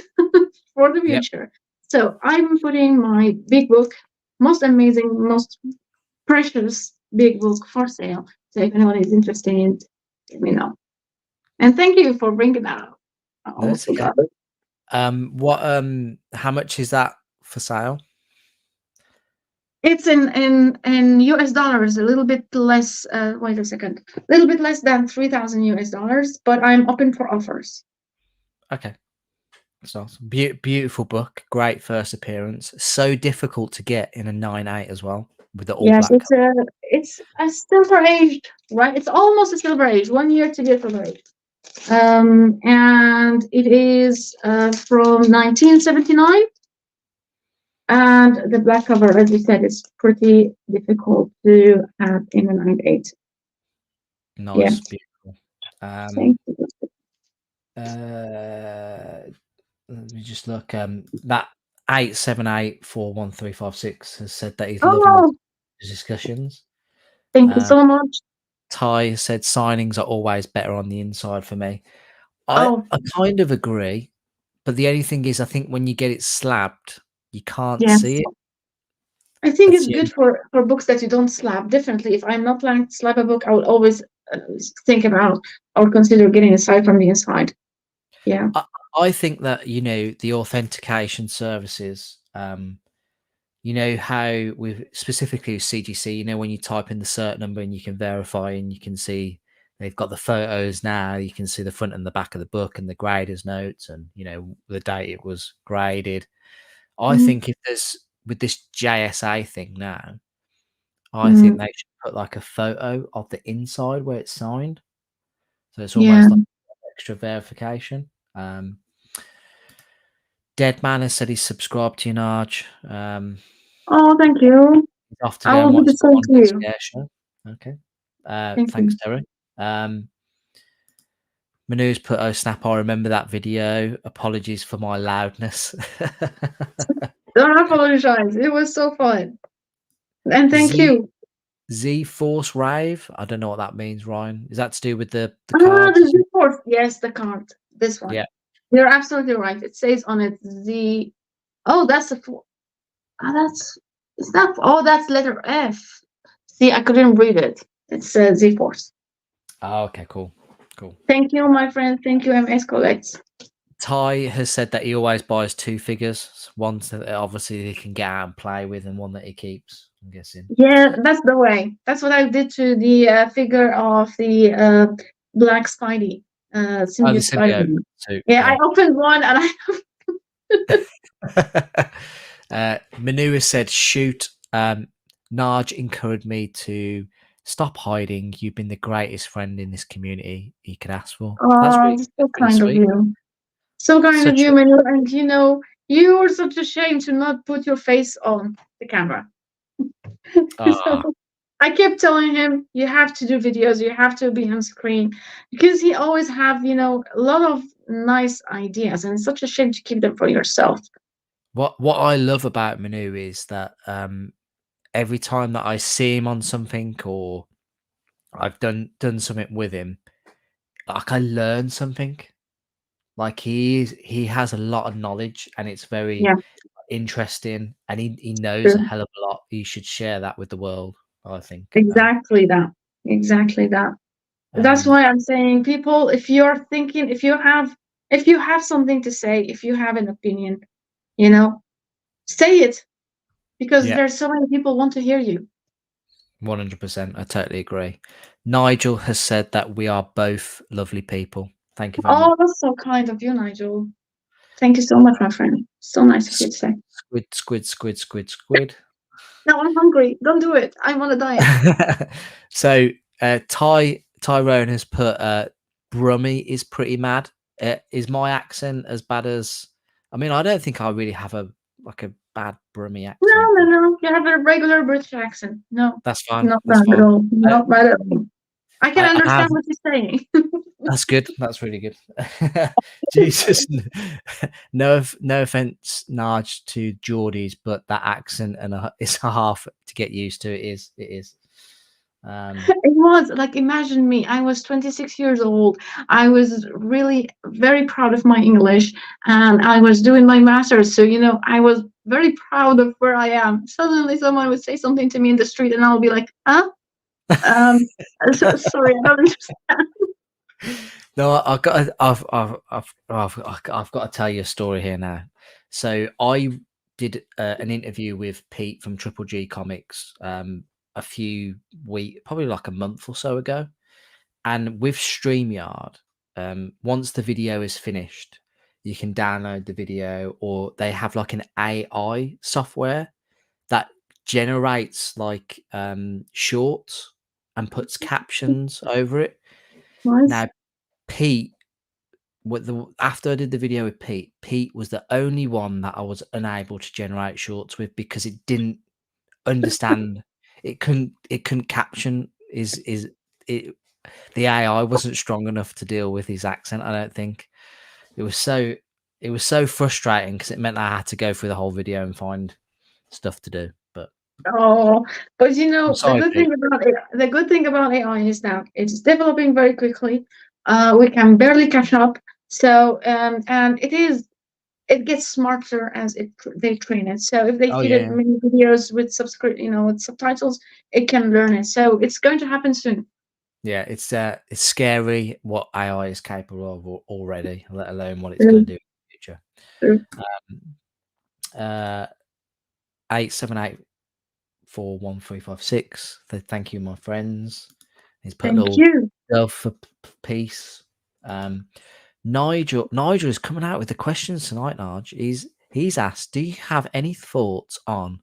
for the Yep. future. So I'm putting my big book, most amazing, most precious big book for sale. So if anyone is interested, let me know. And thank you for bringing that up. I No, almost it's okay. forgot it. How much is that for sale? It's in US dollars, a little bit less. Wait a second, a little bit less than 3,000 US dollars. But I'm open for offers. Okay. That's awesome. Beautiful book. Great first appearance. So difficult to get in a 9.8 as well with the all Yes, black. it's a silver age, right? It's almost a silver age. 1 year to be a silver age. And it is from 1979. And the black cover, as you said, is pretty difficult to have in a 9.8. Nice, Yeah. beautiful. Thank you. Let me just look. That 8784136 has said that he's loving Oh, the discussions. thank you so much. Ty said signings are always better on the inside for me. I Oh, kind of agree, but the only thing is, I think when you get it slabbed, you can't yes. see it. I think That's it's the good for books that you don't slab. Definitely, if I'm not planning to slab a book, I will always think about or consider getting a side from the inside. Yeah. I think that, you know, the authentication services, you know, how with specifically with CGC, you know, when you type in the cert number and you can verify and you can see they've got the photos now, you can see the front and the back of the book and the grader's notes and, you know, the date it was graded. I Mhm. think if there's with this JSA thing now, I think Mm, they should put like a photo of the inside where it's signed. So it's yeah. almost like extra verification. Dead Man has said he's subscribed to your Narge. Oh, thank you. He's off to I go will and do watch the the same One to Dead you. Scare show. Okay. Thank Thanks, you. Terry. Manu's put, oh snap, I remember that video. Apologies for my loudness. Don't apologize. It was so fun. And thank Z you. Z Force Rave. I don't know what that means, Ryan. Is that to do with the Ah, cards? the Z-Force. Yes, the card. This one. Yeah. You're absolutely right. It says on it Z. Oh, that's the four. Ah, that's. Is that? Oh, that's letter F. See, I couldn't read it. It's Z-Force. Oh, okay, cool. Cool. Thank you, my friend. Thank you, MS Collects. Ty has said that he always buys 2 figures. One that obviously he can get out and play with, and one that he keeps, I'm guessing. Yeah, that's the way. That's what I did to the figure of the Black Spidey, Oh, the symbiote symbiote Spider-Man. suit. Yeah, I Yeah. opened one and Manu has said, shoot. Narge encouraged me to stop hiding. You've been the greatest friend in this community he could ask for. That's oh, really, that's so really kind of sweet. you. So kind of Such you, a Manu. And you know, you were such a shame to not put your face on the camera. So I kept telling him, you have to do videos, you have to be on screen, because he always have, you know, a lot of nice ideas, and it's such a shame to keep them for yourself. what I love about Manu is that every time that I see him on something or I've done something with him, like I learn something. Like he has a lot of knowledge and it's very Yeah, interesting and he knows a true. hell of a lot. He should share that with the world, I think. Exactly that. Exactly that. That's Um why I'm saying, people, if you're thinking, if you have something to say, if you have an opinion, you know, say it, because yeah, there's so many people want to hear you. 100%. I totally agree. Nigel has said that we are both lovely people. Thank you very much. Oh, that's so kind of you, Nigel. Thank you so much, my friend. So nice of you to say. Squid. Now I'm hungry. Don't do it. I'm on a diet. So Tyrone has put Brummy is pretty mad. Is my accent as bad as? I mean, I don't think I really have a bad Brummy accent, No, but no, no. You have a regular British accent. No, that's fine. not That's bad at fine. all. Uh, Not bad at all. I can I have. understand what you're saying. That's good. That's really good. Jesus, no offense, Narge, to Geordies, but that accent and it's a half to get used to. It is. It was like, imagine me. I was 26 years old. I was really very proud of my English, and I was doing my master's. So, you know, I was very proud of where I am. Suddenly, someone would say something to me in the street, and I'll be like, huh? Um, sorry, I don't understand. No, I've got to tell you a story here now. So I did an interview with Pete from Triple G Comics a few weeks, probably like a month or so ago, and with StreamYard, once the video is finished, you can download the video, or they have like an AI software that generates like shorts and puts captions over it. Nice. Now, Pete, after I did the video with Pete, Pete was the only one that I was unable to generate shorts with because it didn't understand. It couldn't caption is it. The AI wasn't strong enough to deal with his accent. I don't think it was so frustrating because it meant I had to go through the whole video and find stuff to do. But Oh, but you I'm know, sorry, Pete. The good thing about AI is that it's developing very quickly. We can barely catch up. So, and it gets smarter as they train it. So if they Oh feed it yeah, many videos with with subtitles, it can learn it. So it's going to happen soon. Yeah, it's scary what AI is capable of already, let alone what it's going True, to do in the future. true. Uh, 8784135 Thank you, my friends. He's put a Thank little you. love for peace. Nigel is coming out with the questions tonight. Narge, he's asked, do you have any thoughts on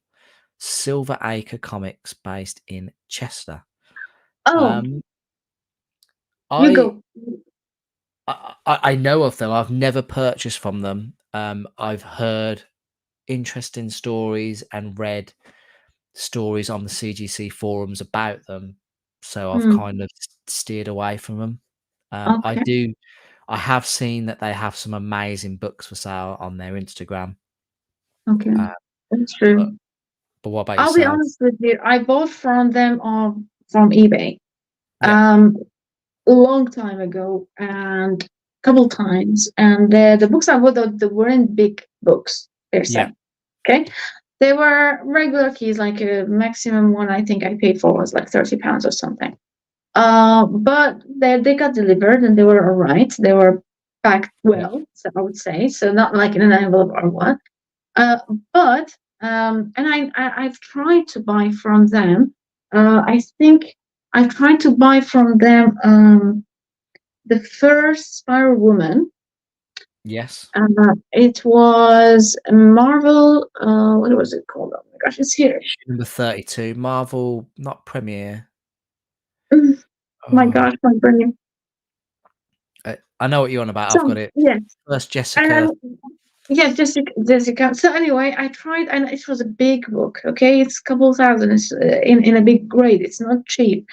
Silver Acre Comics based in Chester? Oh, Um, you I go. I know of them. I've never purchased from them. I've heard interesting stories and read stories on the CGC forums about them, so I've Hmm. kind of steered away from them. Okay. I have seen that they have some amazing books for sale on their Instagram. Okay. Uh, That's but, true. but what about I'll be yourself? honest with you. I bought from them from eBay. Yeah, A long time ago and a couple times. And the books I bought, they weren't big books per yeah, se. Okay. They were regular keys, like a maximum one I think I paid for was like £30 or something. But they got delivered and they were all right. They were packed yeah, well, so I would say. So not like in an envelope or what. Uh, but and I've tried to buy from them. I think I tried to buy from them the first Spiral Woman. yes. It was Marvel. What was it called? Oh my gosh, it's here. Number 32, Marvel, not Premiere. Mm, my Oh, gosh, my brain. I know what you're on about. I've So got it. yes, First and Jessica. yeah, Jessica. So anyway, I tried, and it was a big book. Okay, it's a couple thousand. It's in a big grade. It's not cheap.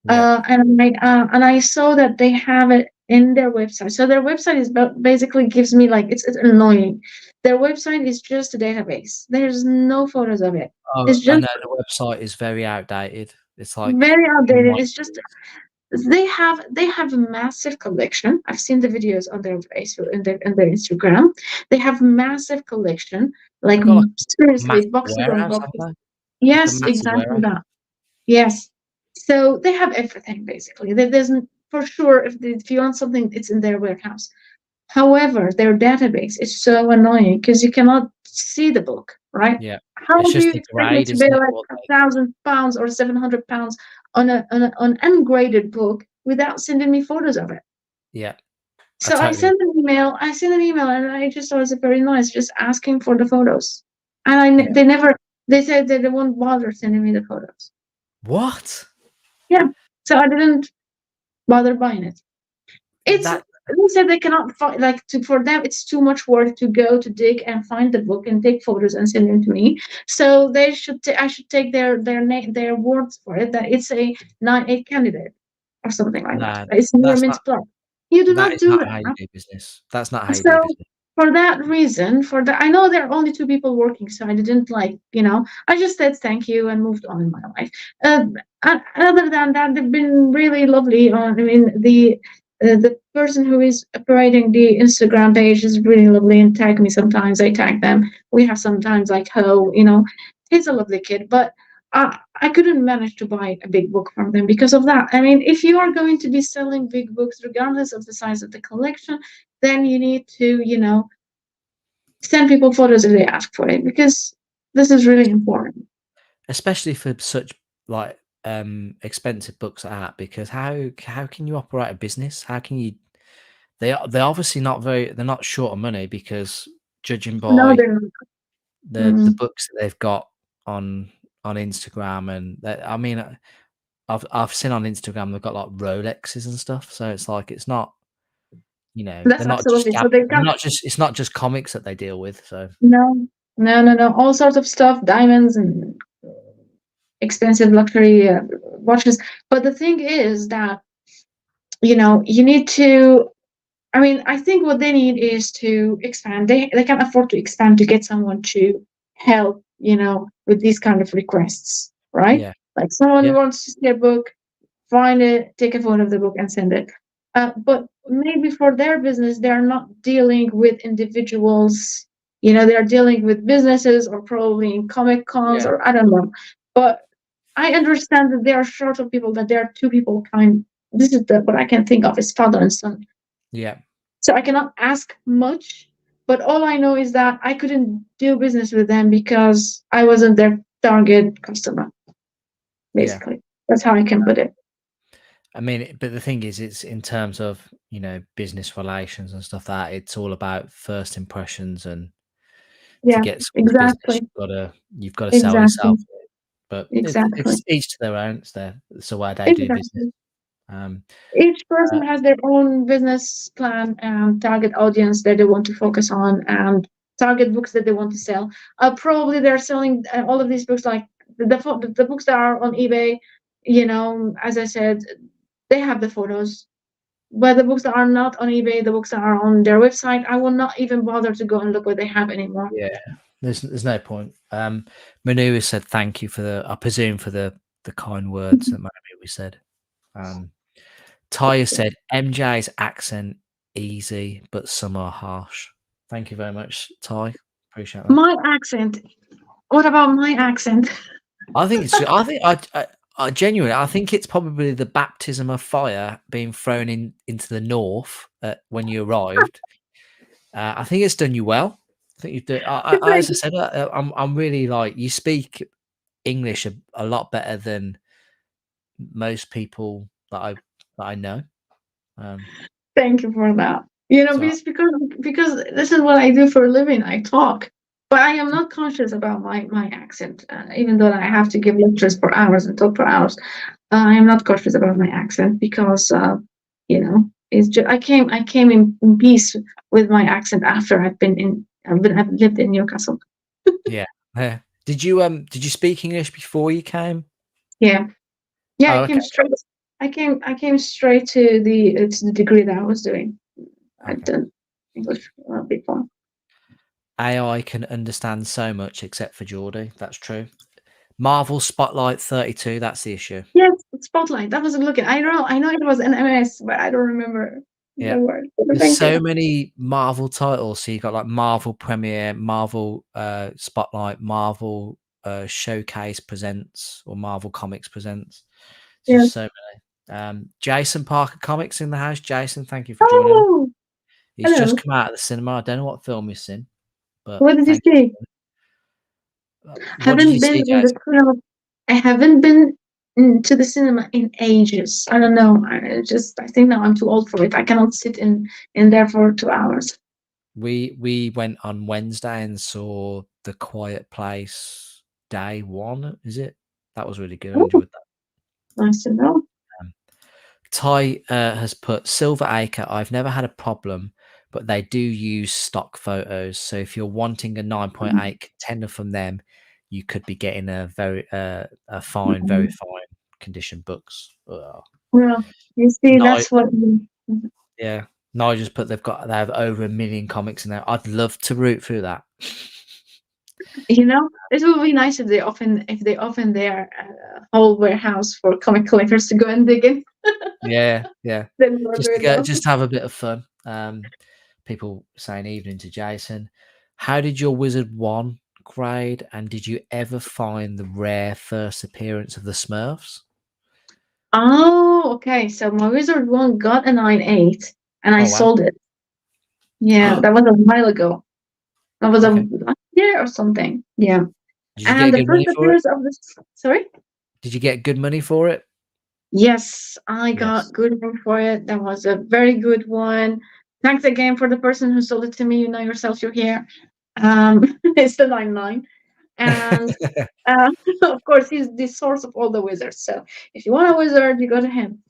Yeah. And I saw that they have it in their website. So their website is basically gives me like it's annoying. Their website is just a database. There's no photos of it. Oh, It's I just know the website is very outdated. It's like very outdated. my It's just they have a massive collection. I've seen the videos on their Facebook and their Instagram. They have massive collection, like they've got like a seriously massive boxes on warehouse, boxes. haven't they? Like a Yes, massive exactly warehouse. that. Yes. So they have everything basically. There's for sure if you want something, it's in their warehouse. However, their database is so annoying because you cannot see the book, right? Yeah. How It's do you just the expect me grade, to pay isn't it? like What £1,000 or £700 on an ungraded book without sending me photos of it? yeah, I So I totally sent an email. I sent an email, and I just thought it was very nice, just asking for the photos. And yeah. they never. They said that they won't bother sending me the photos. What? Yeah. So I didn't bother buying it. It's That they said they cannot find for them it's too much work to go to dig and find the book and take photos and send them to me. So they should I should take their name their words for it that it's a 9-8 candidate or something like that. nah, It's that's Nearmint not Plus. You do that not is do not how you that. do business. That's not how you do So business. for that reason, I know there are only two people working, so I didn't I just said thank you and moved on in my life. Other than that, they've been really lovely. I mean, the person who is operating the Instagram page is really lovely and tag me sometimes. I tag them. We have sometimes like he's a lovely kid, but. I couldn't manage to buy a big book from them because of that. I mean, if you are going to be selling big books, regardless of the size of the collection, then you need to, send people photos if they ask for it because this is really important. Especially for such like expensive books like that, because how can you operate a business? How can you they're obviously not they're not short of money, because judging No, by they're not. the Mm. books that they've got on Instagram, and I mean, I've seen on Instagram they've got like Rolexes and stuff, so it's like it's not, That's they're not just absolutely so. They've they're got not just it's not just comics that they deal with. So no, no, no, no, all sorts of stuff, diamonds and expensive luxury watches. But the thing is that you need to. I mean, I think what they need is to expand. They can afford to expand to get someone to help, with these kind of requests, right? yeah, Like someone who yeah, wants to see a book, find it, take a photo of the book, and send it. But maybe for their business, they are not dealing with individuals. They are dealing with businesses or probably in comic cons yeah, or I don't know. But I understand that they are short of people. That there are two people this is what I can think of is father and son. Yeah. So I cannot ask much, but all I know is that I couldn't do business with them because I wasn't their target customer. Basically, that's how I can put it. I mean, but the thing is, it's in terms of, business relations and stuff that it's all about first impressions, and to Yeah, get someone's business, exactly, you've got to sell exactly, yourself. But exactly, it's each to their own. It's the way they do business. exactly. Um, Each person uh, has their own business plan and target audience that they want to focus on, and target books that they want to sell. Probably they're selling all of these books, like the books that are on eBay. As I said, they have the photos. But the books that are not on eBay, the books that are on their website, I will not even bother to go and look what they have anymore. yeah, there's no point. Manu has said thank you for I presume for the kind words that maybe we said. Ty has said MJ's accent easy, but some are harsh. Thank you very much, Ty. Appreciate that. My accent. What about my accent? I think it's. I think I genuinely. I think it's probably the baptism of fire being thrown into the north when you arrived. I think it's done you well. I think you've done. As I said, I'm really like you speak English a lot better than most people that I know. Thank you for that. So Because this is what I do for a living. I talk, but I am not conscious about my accent. Even though I have to give lectures for hours and talk for hours, I am not conscious about my accent because it's just I came in peace with my accent after I've lived in Newcastle. yeah. Did you speak English before you came? Yeah, Oh, I came straight. I came straight to the degree that I was doing. I'd done English before. AI can understand so much except for Geordie. That's true. Marvel Spotlight 32. That's the issue. Yes, Spotlight. That was a look at. I know it was an MS, but I don't remember Yeah. the word. There's Thank so you. many Marvel titles. So you got like Marvel Premiere, Marvel Spotlight, Marvel Showcase Presents, or Marvel Comics Presents. It's Yes. just so many. Jason Parker Comics in the house. Jason, thank you for joining. Oh, He's hello. just come out of the cinema. I don't know what film he's seen, but What did you thank you. see? What did you Haven't been see, in the Jason? cinema. I haven't been to the cinema in ages. I don't know. I think now I'm too old for it. I cannot sit in there for 2 hours. We went on Wednesday and saw The Quiet Place Day 1. Is it? That was really good. I Oh, enjoyed that. nice to know. Ty has put Silver Acre. I've never had a problem, but they do use stock photos. So if you're wanting a 9.8 contender from them, you could be getting a very fine, very fine condition books. Well, you see, No, that's what. yeah. No, I just put they have over 1 million comics in there. I'd love to root through that. It would be nice if they open their whole warehouse for comic collectors to go and dig in. Yeah. Then we'll do it though. Just to have a bit of fun. People saying evening to Jason. How did your Wizard 1 grade, and did you ever find the rare first appearance of the Smurfs? Oh, okay. So my Wizard 1 got a 9.8 and I Oh, wow. sold it. Yeah, that was a while ago. That was Okay. last year or something. Yeah. Did you And get the good first money for it? appearance of this, sorry? Did you get good money for it? Yes, I got Yes. good one for it. That was a very good one. Thanks again for the person who sold it to me. You know yourself, you're here. It's the 99. And of course, he's the source of all the wizards. So if you want a wizard, you go to him.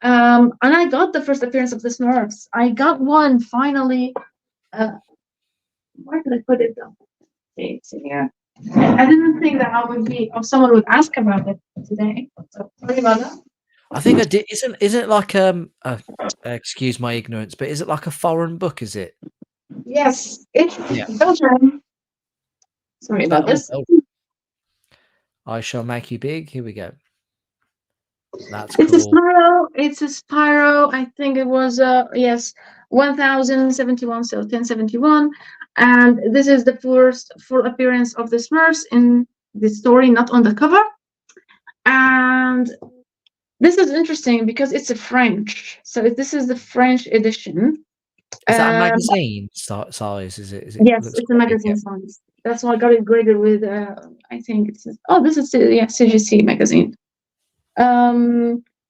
And I got the first appearance of the Smurfs. I got one finally. Where did I put it though? It's here. I didn't think that someone would ask about it today. So sorry about that. I think I did. Isn't it like excuse my ignorance, but is it like a foreign book? Is it? Yes, it's Yeah. Belgium. Sorry about this. I shall make you big. Here we go. That's It's cool. It's a Spyro. I think it was 1071, so 1071. And this is the first full appearance of the Smurfs in the story, not on the cover. And This is interesting because it's a French. So this is the French edition. Is that a Um, magazine size? Is it? yes, Looks it's a quite big. magazine size. That's why I got it graded with. I think it's. Oh, this is yeah, CGC magazine.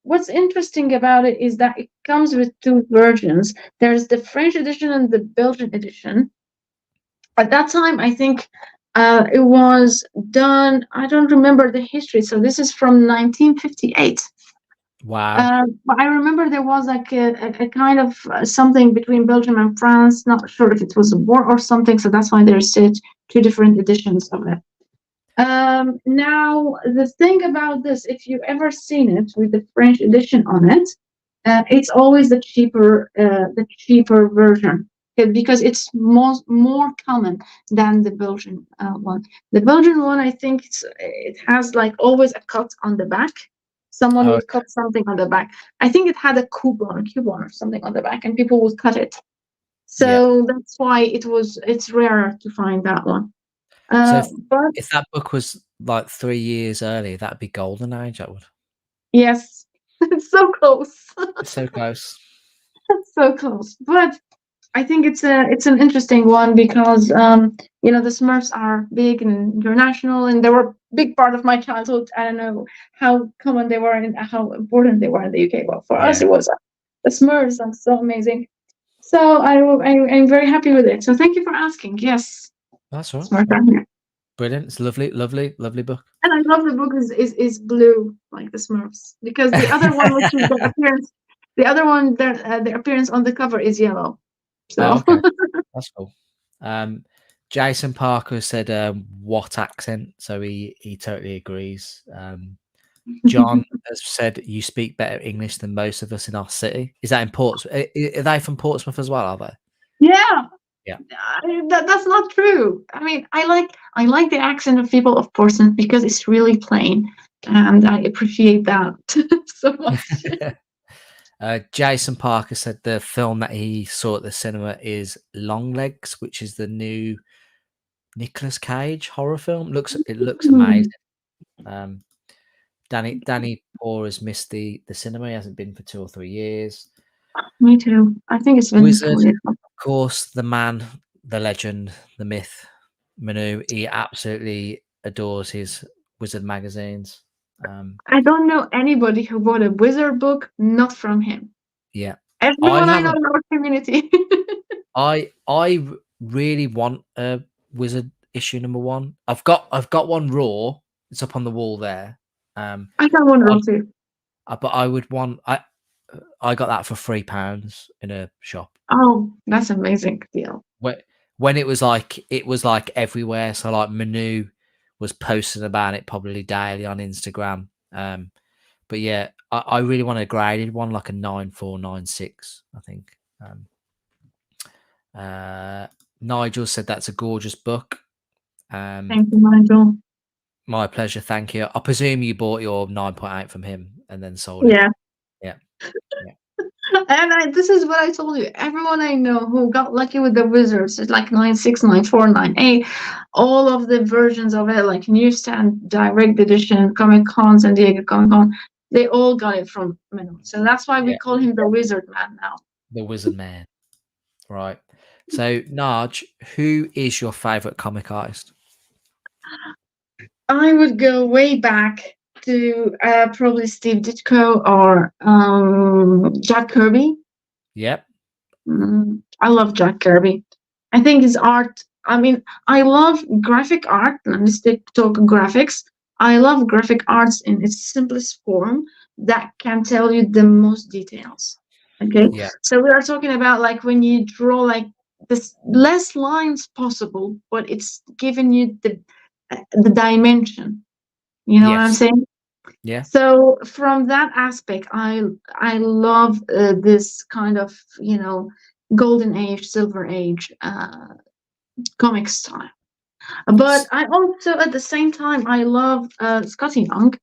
What's interesting about it is that it comes with two versions. There's the French edition and the Belgian edition. At that time, I think it was done. I don't remember the history. So this is from 1958. Wow. But I remember there was like a kind of something between Belgium and France. Not sure if it was a war or something. So that's why there's two different editions of it. Now, the thing about this, if you've ever seen it with the French edition on it, it's always the cheaper version because it's more common than the Belgian one. The Belgian one, I think it has like always a cut on the back. Someone Oh, would cut something on the back. I think it had a coupon or something on the back, and people would cut it. yeah. So that's why it's rare to find that one. So But if that book was like 3 years earlier, that'd be golden age. That would. yes, it's so close. It's so close. So close. But I think it's an interesting one because the Smurfs are big and international, and they were a big part of my childhood. I don't know how common they were and how important they were in the UK. Well, for us, Yeah. it was the Smurfs are so amazing. So I'm very happy with it. So thank you for asking. Yes, That's all right. Smurfs are here. Brilliant. It's lovely, lovely, lovely book. And I love the book is blue like the Smurfs because the other one, which is the appearance, the other one, the appearance on the cover is yellow. So Oh, okay. That's cool. Jason Parker said, "What accent?" So he totally agrees. John has said, "You speak better English than most of us in our city." Is that in Portsmouth? Are they from Portsmouth as well? Are they? yeah, Yeah. that's not true. I mean, I like the accent of people of Portsmouth because it's really plain, and I appreciate that so much. Jason Parker said the film that he saw at the cinema is Longlegs, which is the new Nicolas Cage horror film. It looks amazing. Danny Poor has missed the cinema. He hasn't been for 2 or 3 years. Me too. I think it's been Wizard, 4 years. of course, the man, the legend, the myth, Manu. He absolutely adores his Wizard magazines. I don't know anybody who bought a Wizard book not from him. Yeah, Everyone I know in our community. I really want a Wizard issue #1. I've got one raw. It's up on the wall there. I got one raw too. But I would want. I got that for £3 in a shop. Oh, that's amazing deal. When it was like everywhere. So like Manu was posting about it probably daily on Instagram. But yeah, I really want a graded one, like a 9496, I think. Nigel said that's a gorgeous book. Thank you, Nigel. My pleasure, thank you. I presume you bought your 9.8 from him and then sold it. Yeah. Yeah. And this is what I told you. Everyone I know who got lucky with the Wizards, it's like 96, 94, 98, all of the versions of it, like newsstand, direct edition, Comic Con, San Diego Comic Con, they all got it from Manu. So that's why we call him the Wizard Man now. The Wizard Man. Right. So, Narge, who is your favorite comic artist? I would go way back to probably Steve Ditko or Jack Kirby. Yep. I love Jack Kirby. I think his art, I mean, I love graphic art. Let me talk graphics. I love graphic arts in its simplest form that can tell you the most details. Okay. Yeah. So we are talking about like when you draw like this less lines possible, but it's giving you the dimension. You know what I'm saying? Yeah. So from that aspect, I love this kind of golden age, silver age comic style. But I also at the same time I love Scotty Young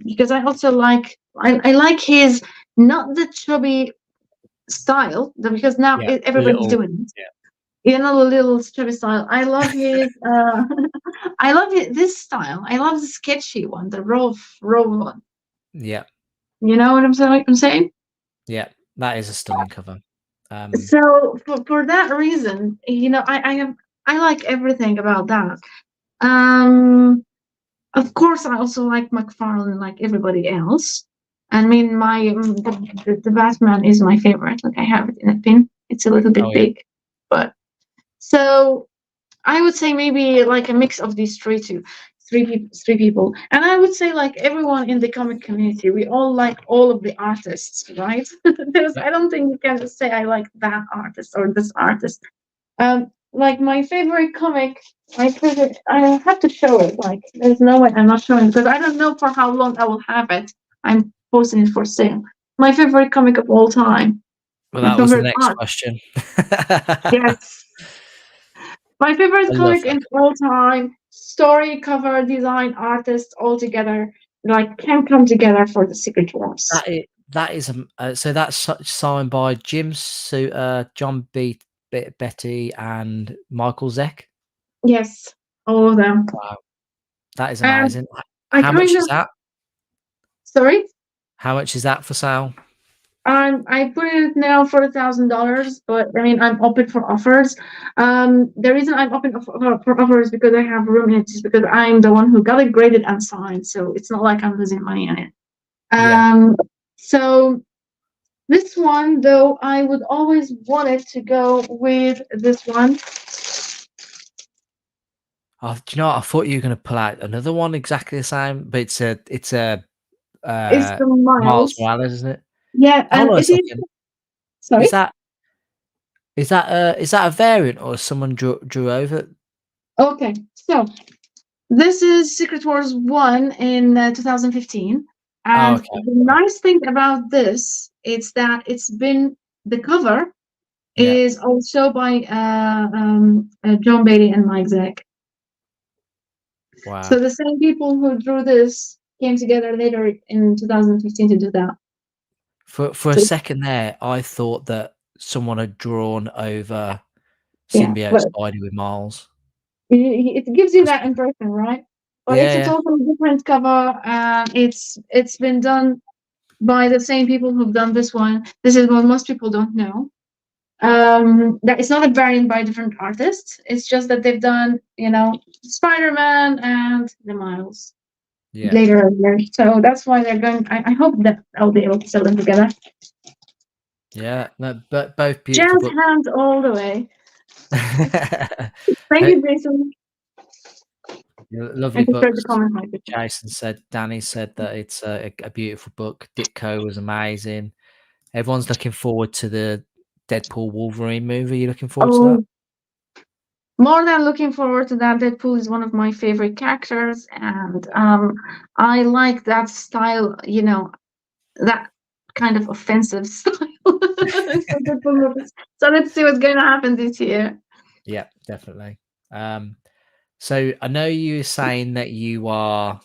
because I also like I like his not the chubby style because now everybody's doing it. Yeah. The little chubby style. I love his I love this style. I love the sketchy one, the raw one. Yeah. You know what I'm saying? Yeah, that is a stunning cover. So for that reason, you know, I like everything about that. Of course, I also like McFarlane, like everybody else. I mean, the Batman is my favorite. Like I have it in a pin. It's a little bit Oh yeah. big, but so I would say maybe like a mix of these three people. And I would say like everyone in the comic community, we all like all of the artists, right? I don't think you can just say I like that artist or this artist. Like my favorite comic, I have to show it. Like there's no way I'm not showing it because I don't know for how long I will have it. I'm posting it for sale. My favorite comic of all time. Well, My that was the favorite next art. question. Yes. My favorite I love comic that. in all time, story, cover, design, artists all together, like can come together for the Secret Wars. That is so that's signed by John Betty, and Michael Zeck. Yes, all of them. Wow, that is And amazing. I How much kind is of that? sorry. How much is that for sale? I put it now for $1,000, but I mean I'm open for offers. The reason I'm open for offers because I have room in it is because I'm the one who got it graded and signed, so it's not like I'm losing money on it. Yeah. So this one though, I would always wanted to go with this one. Oh, do you know what? I thought you were going to pull out another one exactly the same, but it's a It's the Miles Miles. Morales, isn't it? Yeah, Hold and on a it is. second. Sorry. Is that a variant or someone drew over? Okay, so this is Secret Wars 1 in 2015. Oh, And okay. the nice thing about this is that the cover Yeah. is also by John Beatty and Mike Zeck. Wow. So the same people who drew this came together later in 2015 to do that. For a second there, I thought that someone had drawn over Yeah, Symbiote but Spidey with Miles. it gives you that impression, right? But it's a Yeah. totally different cover. It's been done by the same people who've done this one. This is what most people don't know. That it's not a variant by different artists. It's just that they've done, you know, Spider-Man and the Miles Yeah. later in there. So that's why they're going. I hope that I'll be able to sell them together. Yeah. No, but both beautiful Jazz hands all the way. books. Thank you, Jason. Lovely I prefer books. the comment like this. Danny said that it's a beautiful book. Ditko was amazing. Everyone's looking forward to the Deadpool Wolverine movie. Are you looking forward to that? Oh, more than looking forward to that. Deadpool is one of my favorite characters, and I like that style. You know, that kind of offensive style. So let's see what's going to happen this year. Yeah, definitely. So I know you were saying that you are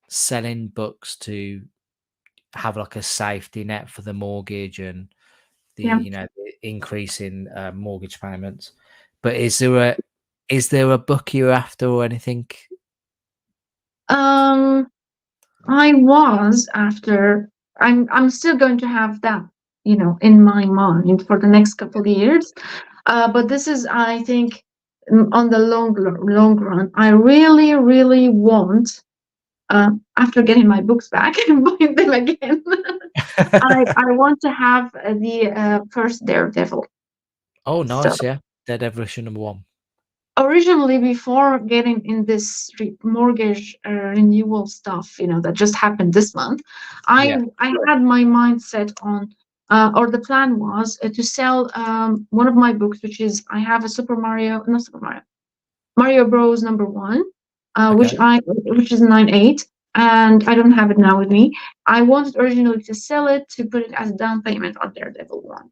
selling books to have like a safety net for the mortgage and the Yeah. the increase in mortgage payments. But is there a book you're after or anything? I was after. I'm still going to have that, you know, in my mind for the next couple of years. But this is, I think, on the long run. I really, really want. After getting my books back and buying them again, I want to have the first Daredevil. Oh, So nice, yeah. Dead Evolution #1. originally, before getting in this mortgage renewal stuff, you know, that just happened this month, Yeah. I had my mindset on, or the plan was to sell one of my books, which is I have a not Super Mario, Mario Bros. #1, Okay. which is 9.8, and I don't have it now with me. I wanted originally to sell it to put it as a down payment on Daredevil 1.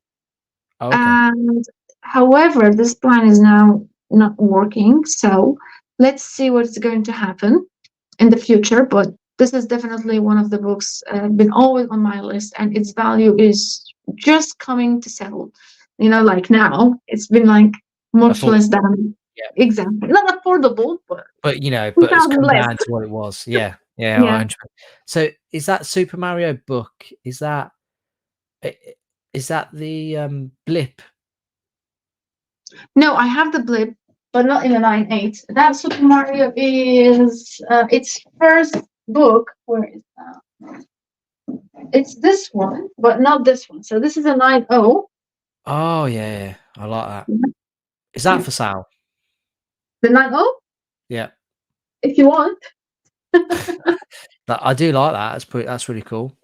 Oh, okay. And however, this plan is now not working. So let's see what's going to happen in the future. But this is definitely one of the books been always on my list, and its value is just coming to settle. You know, like now it's been like much less than Yeah. exactly not affordable, but But but it's 2,000 come less. down to what it was. Yeah. Yeah, Yeah. 100%. So is that Super Mario book? Is that the blip? No, I have the blip, but not in the 9.8. That Super Mario is its first book. Where is that? It's this one, but not this one. So this is a 9.0. Oh yeah, I like that. Is that for sale? The 9.0, Yeah, if you want. I do like that. That's really cool.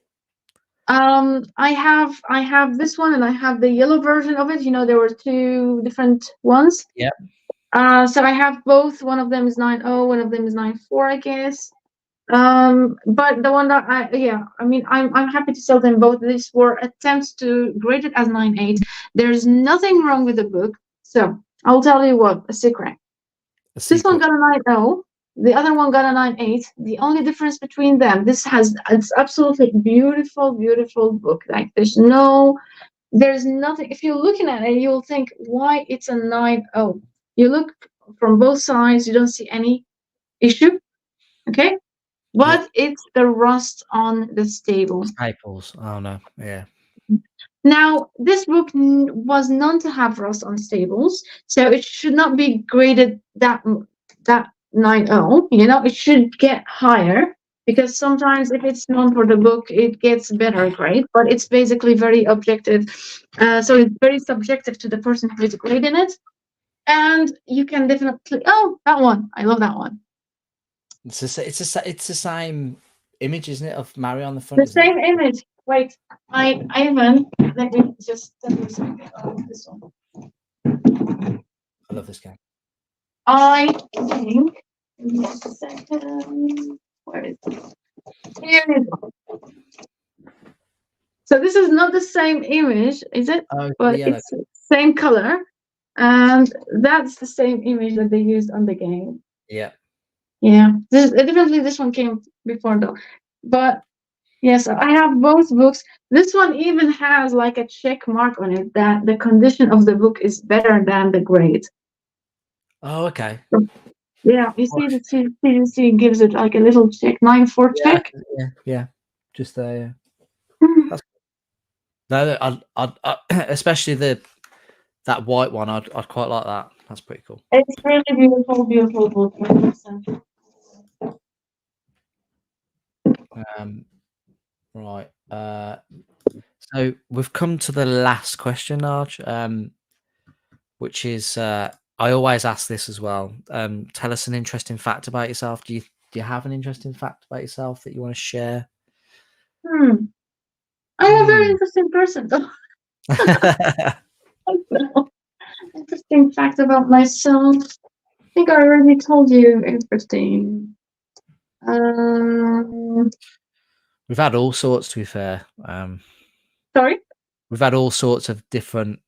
I have this one and I have the yellow version of it. You know, there were two different ones. Yeah. So I have both. One of them is 9.0, one of them is 9.4, I guess. But the one that I'm happy to sell them both. These were attempts to grade it as 9.8. There's nothing wrong with the book. So I'll tell you what, a secret. This one got a 9.0. The other one got a 9.8. The only difference between them, it's absolutely beautiful, beautiful book. Like there's nothing. If you're looking at it, you'll think why it's a 9.0. You look from both sides, you don't see any issue. Okay. But it's the rust on the stable. Staples. Oh no, yeah. Now, this book was known to have rust on stables, so it should not be graded that 9.0. You know, it should get higher because sometimes if it's known for the book, it gets better grade. But it's basically very objective, so it's very subjective to the person who is grading it. And you can definitely, that one, I love that one. It's the same image, isn't it, of Mario on the front? The same image. Wait, Ivan, let me just tell you something about this one. I love this game. I think. Give me a second. Where is it? Here it is. So this is not the same image, is it? Oh, But it's the same color, and that's the same image that they used on the game. Yeah. Yeah. Definitely this one came before though, but. Yes, I have both books. This one even has like a check mark on it that the condition of the book is better than the grade. Oh, okay. Yeah, you see the CDC gives it like a little check, 9.4 check. Yeah. Just there. Yeah. No, I especially that white one. I'd quite like that. That's pretty cool. It's really beautiful, beautiful book. Right. So we've come to the last question, Narge, which is I always ask this as well. Tell us an interesting fact about yourself. Do you have an interesting fact about yourself that you want to share? I'm a very interesting person, though. Interesting fact about myself. I think I already told you interesting. We've had all sorts, to be fair. Sorry? We've had all sorts of different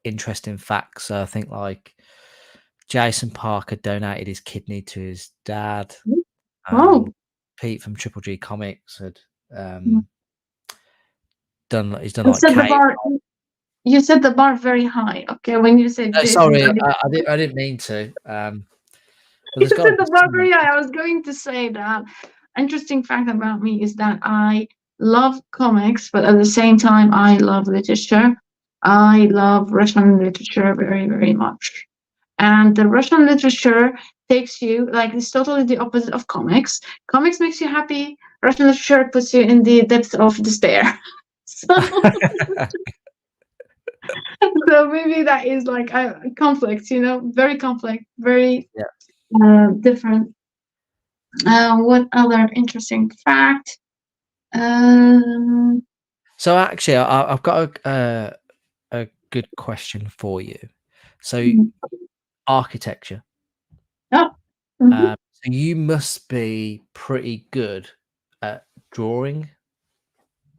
interesting facts. So I think like Jason Parker donated his kidney to his dad. Pete from Triple G Comics had done. He's done like you set the bar very high. Okay, when you said Jason, sorry, I didn't mean to. But you set the bar very high. I was going to say that. Interesting fact about me is that I love comics, but at the same time, I love literature. I love Russian literature very, very much. And the Russian literature takes you, like, it's totally the opposite of comics. Comics makes you happy. Russian literature puts you in the depths of despair. So maybe that is like a conflict, very conflict, very different. What other interesting fact? So actually, I've got a good question for you. So architecture. Oh. So you must be pretty good at drawing.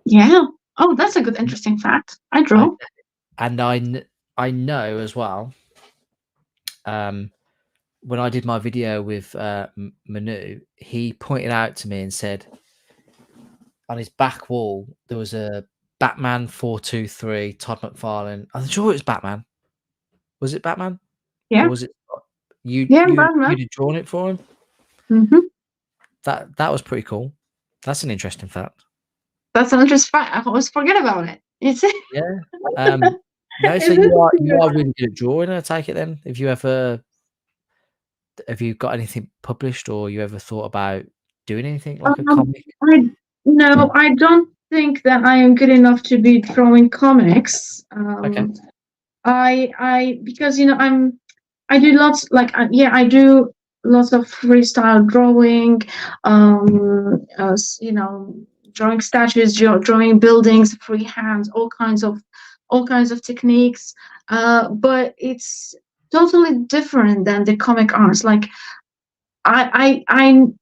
Yeah. Oh, that's a good, interesting fact. I draw. And I know as well. When I did my video with Manu, he pointed out to me and said on his back wall there was a Batman 423 Todd McFarlane. I'm sure it was Batman. Was it Batman? Yeah. Or was it you? Yeah, Batman. You'd drawn it for him. that was pretty cool. That's an interesting fact. That's an interesting fact. I always forget about it. You see? Yeah. No, so Is it you weird? are really good at drawing, I take it then? Have you got anything published, or you ever thought about doing anything like a comic? No, I don't think that I am good enough to be drawing comics. Okay. Because I do lots I do lots of freestyle drawing, drawing statues, drawing buildings, freehand, all kinds of techniques. But it's totally different than the comic arts. Like I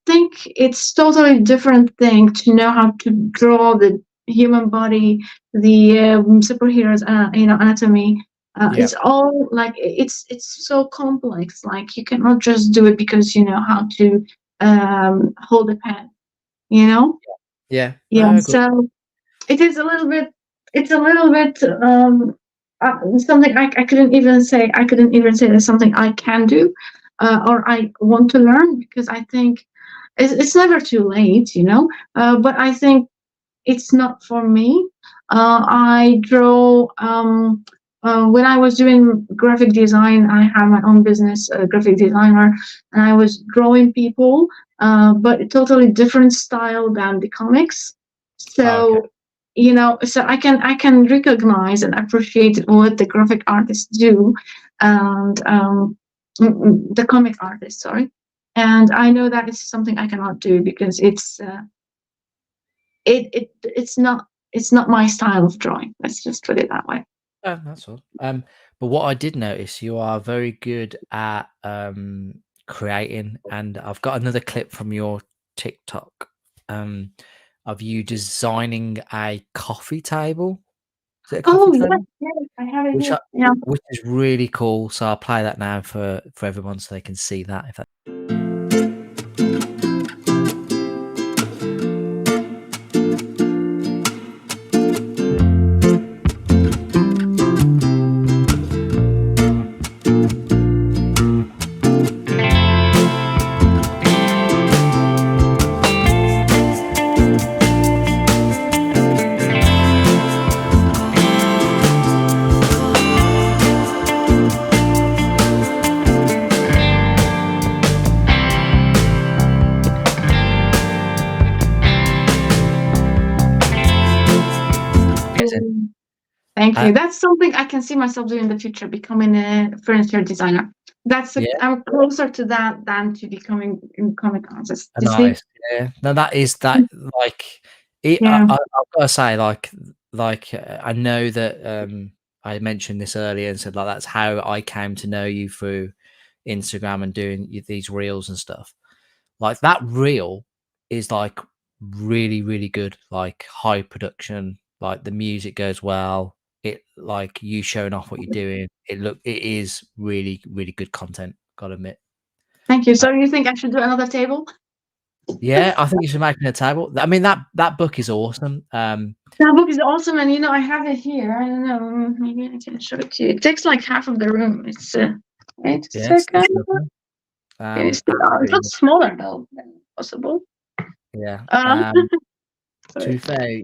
think it's totally different thing to know how to draw the human body, the superheroes, anatomy. Yeah. It's all like it's so complex. Like you cannot just do it because you know how to hold a pen. You know? Yeah. Yeah. No, I agree. So it is a little bit. It's a little bit something I couldn't even say. I couldn't even say there's something I can do or I want to learn, because I think it's never too late, you know. But I think it's not for me. I draw. When I was doing graphic design, I had my own business, graphic designer, and I was drawing people, but a totally different style than the comics. Oh, okay. So so I can recognize and appreciate what the graphic artists do, and the comic artists, sorry. And I know that is something I cannot do because it's not my style of drawing. Let's just put it that way. Oh, that's all. But what I did notice, you are very good at creating, and I've got another clip from your TikTok of you designing a coffee table. Is it a coffee Oh yes, table? yes, I have it Which here. Yeah. which is really cool. So I'll play that now for everyone so they can see that. If that amazing. Thank Uh, you. That's something I can see myself doing in the future, becoming a furniture designer. Yeah, I'm closer to that than to becoming a comic artist. You see? nice. Yeah, no, that is that like it. Yeah. I've got to say, I know that I mentioned this earlier and said like that's how I came to know you through Instagram and doing these reels and stuff. Like that reel is like really, really good, like high production, like the music goes well. It like you showing off what you're doing. It is really, really good content, gotta admit. Thank you. So you think I should do another table? Yeah, I think you should make a table. I mean that book is awesome. That book is awesome, and I have it here. I don't know, maybe I can show it to you. It takes like half of the room. It's wait a Yes, second. it's lovely. It's not smaller though than possible. Yeah. To Sorry. be fair,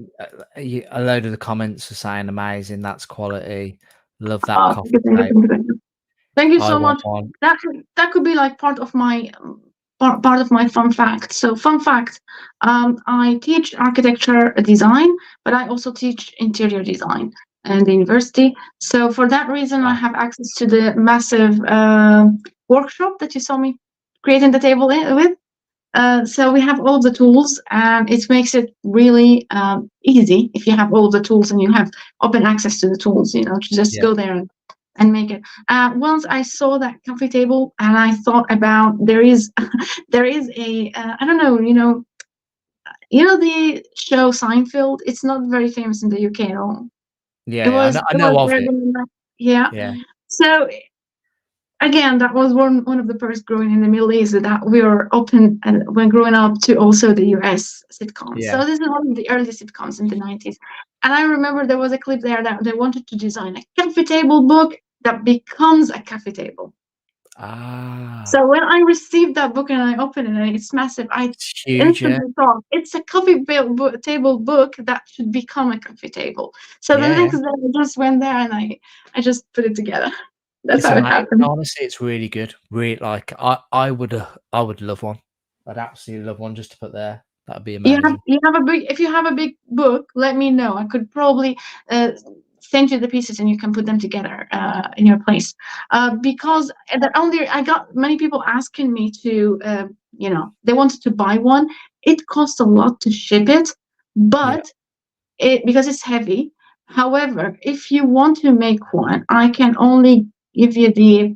a load of the comments are saying amazing. That's quality. Love that Oh, coffee thank you, table. thank you I so want much. one. That could be like part of my part of my fun fact. So fun fact, I teach architecture design, but I also teach interior design in the university. So for that reason, I have access to the massive workshop that you saw me creating the table with. So we have all the tools, and it makes it really easy if you have all the tools and you have open access to the tools. To just go there and make it. Once I saw that coffee table, and I thought about there is a I don't know, the show Seinfeld. It's not very famous in the UK at all. It Yeah, was I know of it. yeah. Yeah. So again, that was one of the first growing in the Middle East that we were open and when growing up to also the US sitcoms. Yeah. So this is one of the early sitcoms in the 90s. And I remember there was a clip there that they wanted to design a coffee table book that becomes a coffee table. Ah, So when I received that book and I opened it and it's massive, I it's huge, yeah. instantly thought it's a table book that should become a coffee table. So the Yeah, yeah. next day I just went there and I just put it together. That's It's how it amazing. happened. Honestly, it's really good. Really, like I would love one. I'd absolutely love one just to put there. That'd be amazing. You have a big if you have a big book, let me know. I could probably send you the pieces and you can put them together in your place. Because I got many people asking me to they wanted to buy one. It costs a lot to ship it, Yeah. but because it's heavy. However, if you want to make one, I can only give you the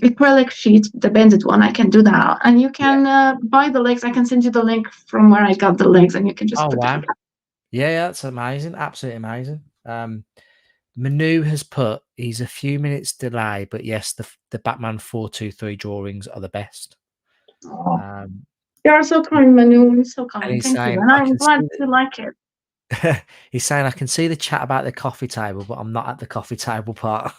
acrylic sheet, the bended one. I can do that, and you Yeah. can buy the legs. I can send you the link from where I got the legs, and you can just Oh put it wow. together. Yeah, yeah, that's amazing. Absolutely amazing. Manu has put he's a few minutes delay, but yes, the Batman 423 drawings are the best. Oh, Um, you are so kind, Manu. You're so and kind. he's Thank you, saying and I I'm can glad see you like it. he's saying I can see the chat about the coffee table, but I'm not at the coffee table part.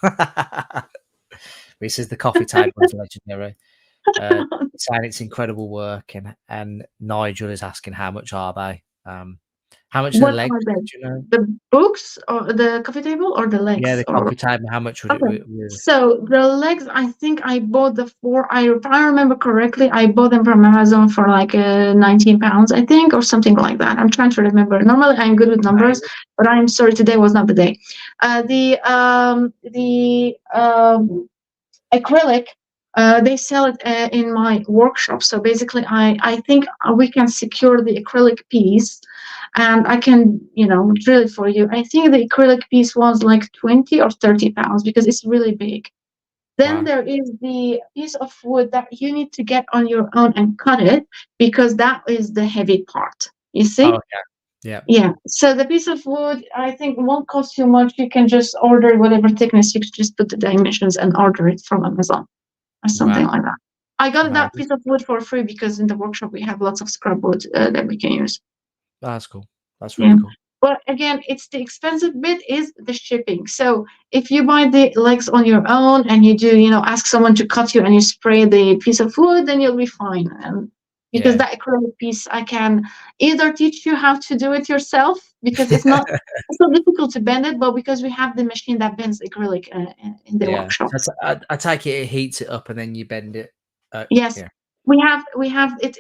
He says the coffee table is legendary. Saying it's incredible work, and Nigel is asking how much are they? How much are the What legs? are they? Do you know? The books or the coffee table or the Yeah, legs the or coffee table. How much would it? okay. So the legs, I think I bought the four. If I remember correctly, I bought them from Amazon for like £19, I think, or something like that. I'm trying to remember. Normally, I'm good with numbers, but I'm sorry, today was not the day. The acrylic, they sell it in my workshop. So basically, I think we can secure the acrylic piece, and I can drill it for you. I think the acrylic piece was like 20 or 30 pounds because it's really big. Then Wow. there is the piece of wood that you need to get on your own and cut it because that is the heavy part. You see? Oh, yeah. Yeah. Yeah. So the piece of wood, I think, won't cost you much. You can just order whatever thickness. You can just put the dimensions and order it from Amazon or something Wow. like that. I got that Amazing. piece of wood for free because in the workshop we have lots of scrap wood that we can use. That's cool. That's really Yeah. cool. But again, it's the expensive bit is the shipping. So if you buy the legs on your own and you do, ask someone to cut you and you spray the piece of wood, then you'll be fine. And because Yeah. that acrylic piece, I can either teach you how to do it yourself because it's not difficult to bend it, but because we have the machine that bends acrylic in the Yeah. workshop. So I take it heats it up and then you bend it. Yes, Yeah. we have it.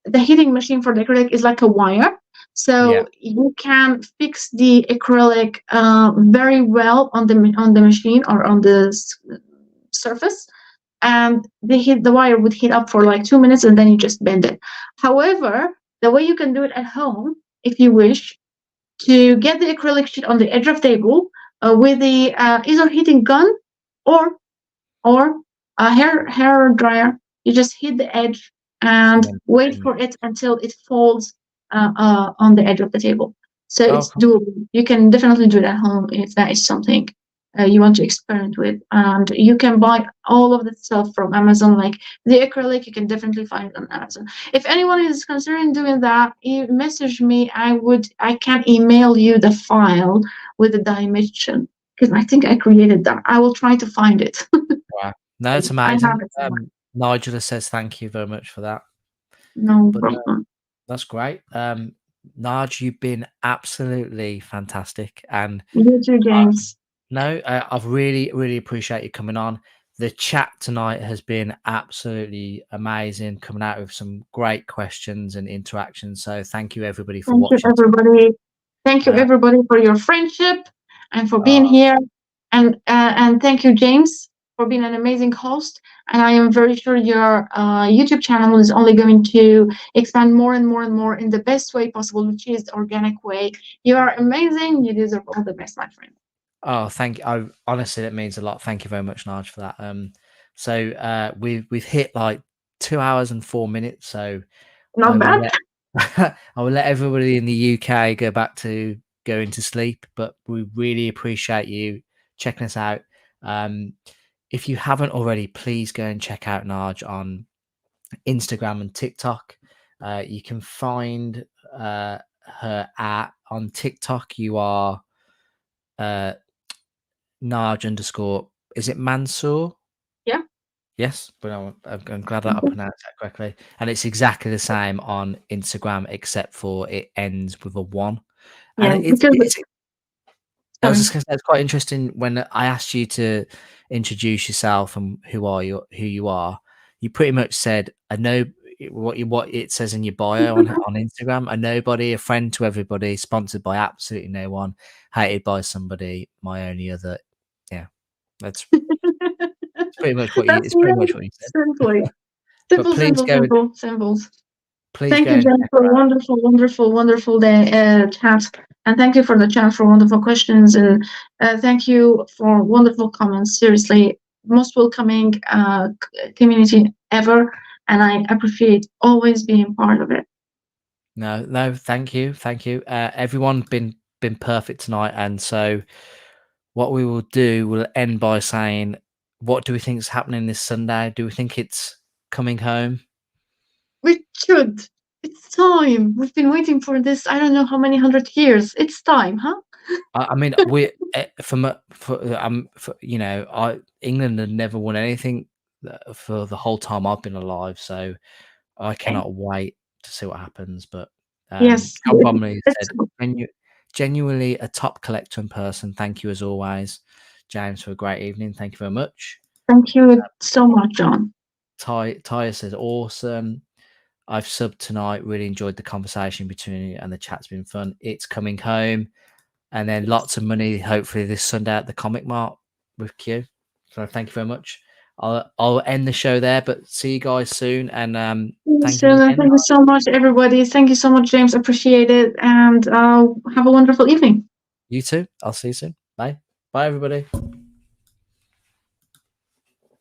The heating machine for the acrylic is like a wire, Yeah. so you can fix the acrylic very well on the machine or on the surface, and the wire would heat up for like 2 minutes, and then you just bend it. However, the way you can do it at home, if you wish, to get the acrylic sheet on the edge of table with the either heating gun or or a hair dryer. You just hit the edge and And wait then for it until it falls on the edge of the table. So oh, it's doable. You can definitely do it at home if that is something you want to experiment with. And you can buy all of the stuff from Amazon, like the acrylic. You can definitely find it on Amazon. If anyone is considering doing that, message me. I can email you the file with the dimension because I think I created that. I will try to find it. wow. No, it's I have amazing. it somewhere. Nigel says thank you very much for that. No But problem. that's great. Narge, you've been absolutely fantastic. And You too, James. no, I've really, really appreciate you coming on. The chat tonight has been absolutely amazing, coming out with some great questions and interactions. So thank you everybody for Thank you, watching. everybody. Thank you, Uh, everybody, for your friendship and for being uh, here. And thank you, James, for being an amazing host. And I am very sure your YouTube channel is only going to expand more and more and more in the best way possible, which is the organic way. You are amazing. You deserve all the best, my friend. oh, thank you. Honestly, that means a lot. Thank you very much, Narge, for that. So we've hit like 2 hours and 4 minutes. So I Not will bad. let I will let everybody in the UK go back to going to sleep. But we really appreciate you checking us out. If you haven't already, please go and check out Narge on Instagram and TikTok. You can find her on TikTok. You are Narge is it Mansour? Yeah. Yes, but I'm glad that I pronounced that correctly. And it's exactly the same on Instagram, except for it ends with a 1. Yeah, And because I was sorry. just going to say, it's quite interesting when I asked you to introduce yourself and who you are. You pretty much said, "I know what it says in your bio on Instagram. A nobody, a friend to everybody, sponsored by absolutely no one, hated by somebody, my only other." Yeah, that's pretty much what you. That's It's pretty much really what you said. simply But please go. symbols. Please Thank go you, and Jen, check for her a out. wonderful day chat, and thank you for the chat for wonderful questions, and thank you for wonderful comments. Seriously, most welcoming community ever, and I appreciate always being part of it. No, thank you. Everyone been perfect tonight, and so what we will do, we'll end by saying, what do we think is happening this Sunday? Do we think it's coming home? We should. It's time. We've been waiting for this. I don't know how many 100 years. It's time, huh? I mean, we you know, England had never won anything for the whole time I've been alive, so I cannot wait to see what happens. But Yes. John Bromley It's, said, genuinely a top collector in person. Thank you as always, James, for a great evening. Thank you very much. thank you so much, John. Ty says, awesome. I've subbed tonight. Really enjoyed the conversation between you, and the chat's been fun. It's coming home, and then lots of money hopefully this Sunday at the Comic Mart with Q. So thank you very much. I'll end the show there, but see you guys soon, and thank you again. Thank you so much, everybody. Thank you so much, James. Appreciate it, and have a wonderful evening. You too. I'll see you soon. Bye. Bye, everybody.